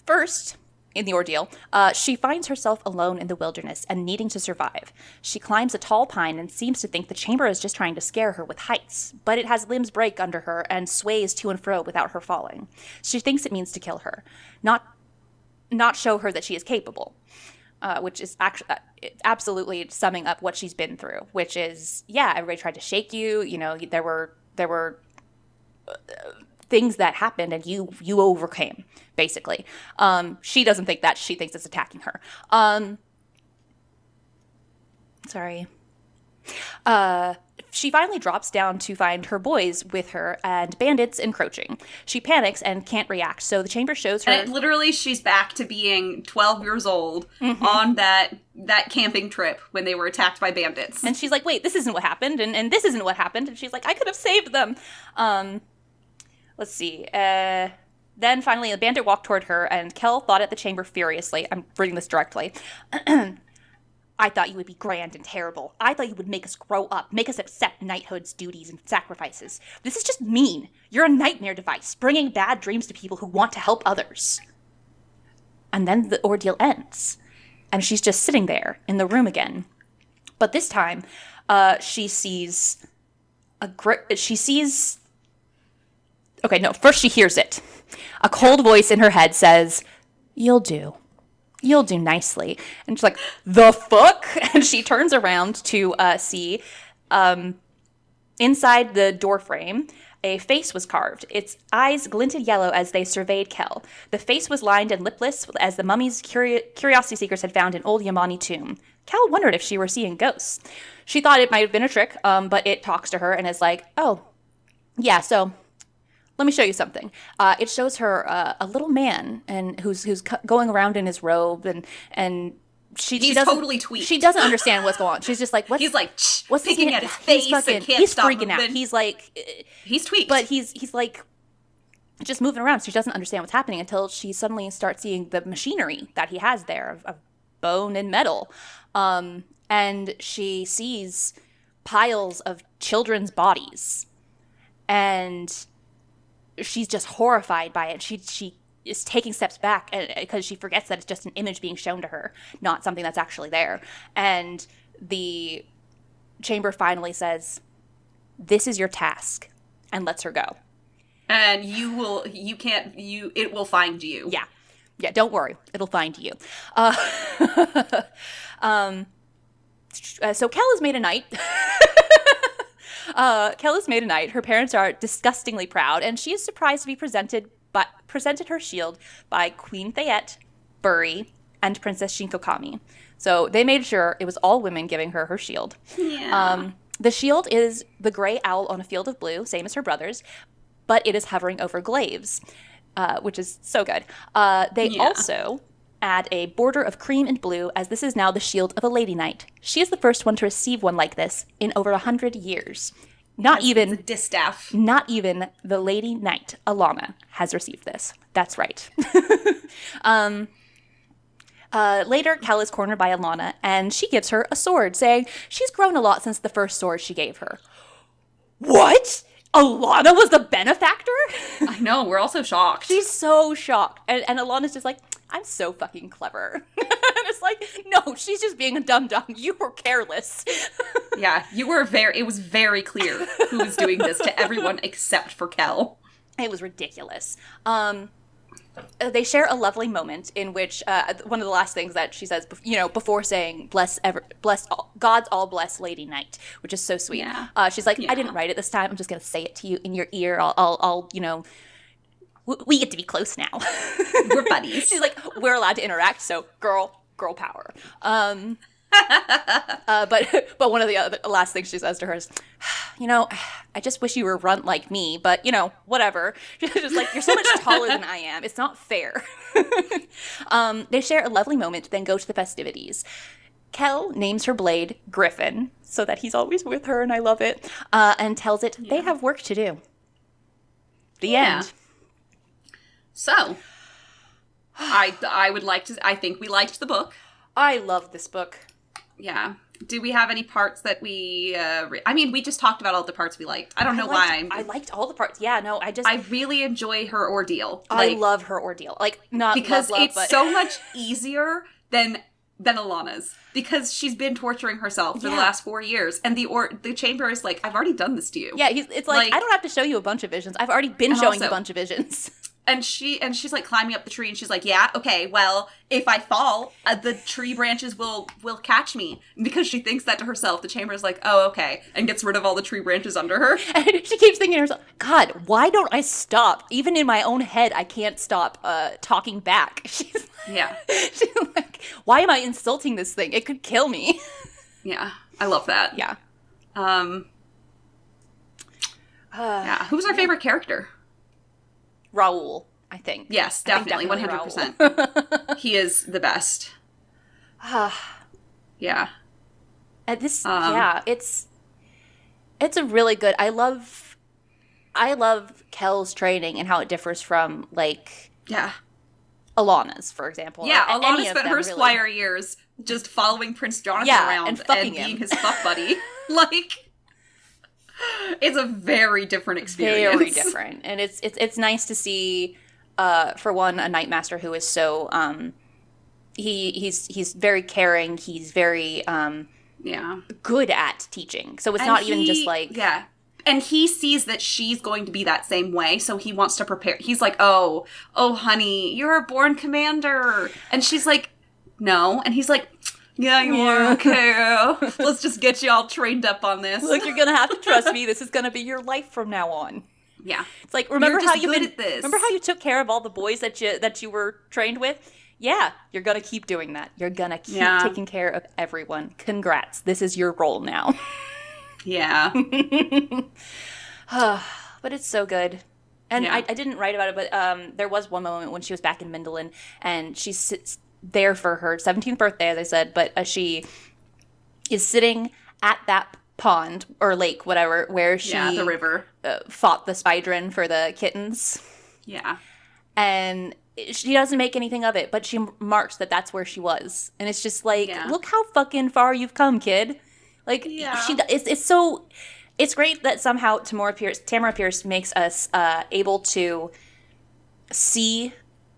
First, in the ordeal, she finds herself alone in the wilderness and needing to survive. She climbs a tall pine and seems to think the chamber is just trying to scare her with heights, but it has limbs break under her and sways to and fro without her falling. She thinks it means to kill her, not show her that she is capable, which is actually absolutely summing up what she's been through, which is, everybody tried to shake you, there were things that happened and you overcame, basically. She doesn't think that. She thinks it's attacking her. Sorry. She finally drops down to find her boys with her and bandits encroaching. She panics and can't react, so the chamber shows her... And literally, she's back to being 12 years old on that camping trip when they were attacked by bandits. And she's like, wait, this isn't what happened, and this isn't what happened. And she's like, I could have saved them. Let's see. Then finally, a bandit walked toward her, and Kell thought at the chamber furiously. I'm reading this directly. I thought you would be grand and terrible. I thought you would make us grow up, make us accept knighthood's duties and sacrifices. This is just mean. You're a nightmare device, bringing bad dreams to people who want to help others. And then the ordeal ends, and she's just sitting there in the room again. But this time, she sees Okay, no, first she hears it. A cold voice in her head says, "You'll do. You'll do nicely." And she's like, the fuck? And she turns around to see inside the doorframe, a face was carved. Its eyes glinted yellow as they surveyed Kell. The face was lined and lipless as the mummies curiosity seekers had found in old Yamani tomb. Kell wondered if she were seeing ghosts. She thought it might have been a trick, but it talks to her and is like, oh, yeah, so... let me show you something. It shows her a little man and who's going aroround in his robe and he's totally tweaked. She doesn't understand what's going on. She's just like, he's like what's picking at his face and can't he's stop freaking out. moving. He's like he's tweaked, but he's like just moving around. So she doesn't understand what's happening until she suddenly starts seeing the machinery that he has there of bone and metal, and she sees piles of children's bodies and. She's just horrified by it. She is taking steps back because she forgets that it's just an image being shown to her, not something that's actually there. And the chamber finally says, "This is your task," and lets her go. And it will find you. Yeah. Yeah, don't worry. It'll find you. So Kel is made a knight. Kel is made a knight. Her parents are disgustingly proud, and she is surprised to be presented her shield by Queen Thayette, Buri, and Princess Shinkokami. So they made sure it was all women giving her shield. Yeah. The shield is the gray owl on a field of blue, same as her brother's, but it is hovering over glaives, which is so good. They also add a border of cream and blue, as this is now the shield of a lady knight. She is the first one to receive one like this in over 100 years. Not even a distaff. Not even the lady knight, Alana, has received this. That's right. Later, Kel is cornered by Alana, and she gives her a sword, saying she's grown a lot since the first sword she gave her. What? Alana was the benefactor? I know, we're also shocked. She's so shocked. And Alana's just like, I'm so fucking clever. And it's like, no, she's just being a dum-dum. You were careless. Yeah, it was very clear who was doing this to everyone except for Kel. It was ridiculous. They share a lovely moment in which one of the last things that she says, before saying God's all bless Lady Knight, which is so sweet. Yeah. She's like, I didn't write it this time. I'm just gonna say it to you in your ear. I'll we get to be close now. We're buddies. She's like, we're allowed to interact. So girl power. But one of the last things she says to her is, I just wish you were runt like me, but whatever. She's just like, you're so much taller than I am. It's not fair. They share a lovely moment, then go to the festivities. Kel names her blade Griffin, so that he's always with her, and I love it, and tells it they have work to do. The end. So, I think we liked the book. I love this book. Yeah. Do we have any parts that we... we just talked about all the parts we liked. I don't know why. I liked all the parts. Yeah, no, I really enjoy her ordeal. I love her ordeal. Because it's so much easier than Alana's. Because she's been torturing herself for the last 4 years. And the chamber is like, I've already done this to you. Yeah, it's like, I don't have to show you a bunch of visions. I've already been showing you a bunch of visions. And she's like climbing up the tree, and she's like, yeah, okay, well, if I fall, the tree branches will catch me. And because she thinks that to herself, the chamber is like, oh, okay, and gets rid of all the tree branches under her. And she keeps thinking to herself, God, why don't I stop? Even in my own head, I can't stop talking back. She's like, why am I insulting this thing? It could kill me. Yeah, I love that. Yeah. Who's our favorite character? Raoul, I think. Yes, definitely 100%. He is the best. Yeah. And this, it's a really good. I love Kel's training and how it differs from Alana's, for example. Yeah, Alana spent her Squire years just following Prince Jonathan around and being his fuck buddy. It's a very different experience. Very different. And it's nice to see, for one, a Knight Master who is so, he's very caring. He's very, good at teaching. So it's not even just like... Yeah. And he sees that she's going to be that same way, so he wants to prepare. He's like, oh, honey, you're a born commander. And she's like, no. And he's like... Yeah, you are. Okay. Let's just get you all trained up on this. Look, you're gonna have to trust me. This is gonna be your life from now on. Yeah. It's like, remember how you took care of all the boys that you were trained with? Yeah, you're gonna keep doing that. You're gonna keep taking care of everyone. Congrats. This is your role now. Yeah. But it's so good. And I didn't write about it, but there was one moment when she was back in Mindolin, and she's there for her 17th birthday, as I said, but she is sitting at that pond or lake, whatever, where she the river fought the Spydrin for the kittens. Yeah. And she doesn't make anything of it, but she marks that that's where she was. And it's just like, look how fucking far you've come, kid. Like, it's great that somehow Tamora Pierce makes us able to see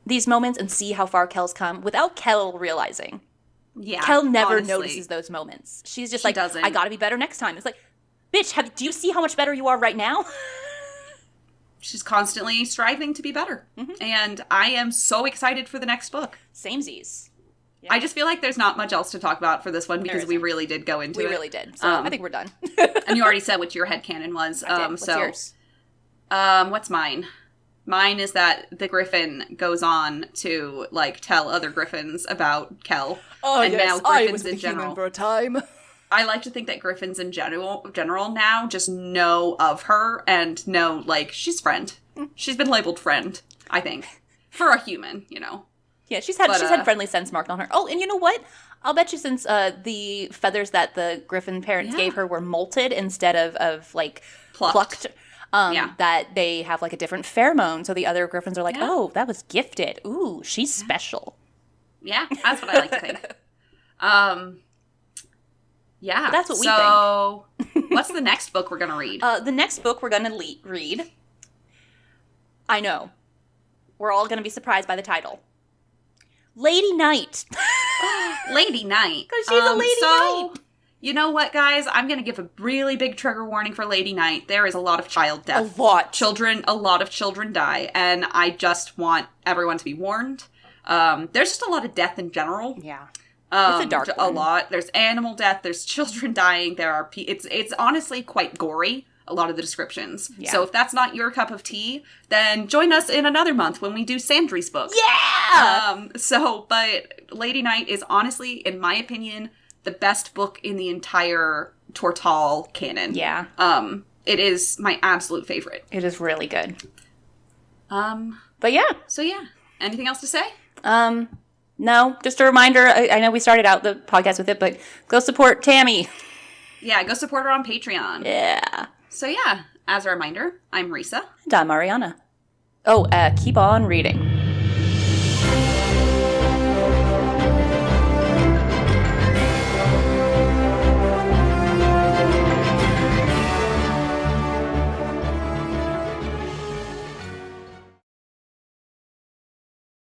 these moments and see how far Kel's come without Kel realizing. Yeah, Kel never notices those moments. She's just I gotta be better next time. It's like, bitch, do you see how much better you are right now? she's constantly striving to be better. Mm-hmm. And I am so excited for the next book. Samesies. Yeah. I just feel like there's not much else to talk about for this one because we really did go into it. We really did. So I think we're done. And you already said what your headcanon was. What's yours? What's mine? Mine is that the griffin goes on to, like, tell other griffins about Kel. Oh, and yes. now I griffins was the in general. human for a time. I like to think that griffins in general now just know of her and know, like, she's friend. She's been labeled friend, I think. For a human, you know. Yeah, she's had friendly sense marked on her. Oh, and you know what? I'll bet you since the feathers that the griffin parents gave her were molted instead of like plucked that they have like a different pheromone. So the other griffins are like, oh, that was gifted. Ooh, she's special. Yeah, that's what I like to think. Yeah. But that's what we think. So, what's the next book we're going to read? The next book we're going to read, I know, we're all going to be surprised by the title. Lady Night. Lady Night. Because she's a Lady Night. You know what, guys? I'm going to give a really big trigger warning for Lady Night. There is a lot of child death. A lot. A lot of children die, and I just want everyone to be warned. There's just a lot of death in general. Yeah. It's a dark one. A lot. There's animal death. There's children dying. It's honestly quite gory, a lot of the descriptions. Yeah. So if that's not your cup of tea, then join us in another month when we do Sandry's book. Yeah! But Lady Night is honestly, in my opinion, the best book in the entire Tortall canon. Yeah. It is my absolute favorite. It is really good. But yeah. So yeah. Anything else to say? No, just a reminder. I know we started out the podcast with it, but go support Tammy. Yeah, go support her on Patreon. Yeah. So yeah, as a reminder, I'm Risa. And I'm Ariana. Oh, keep on reading.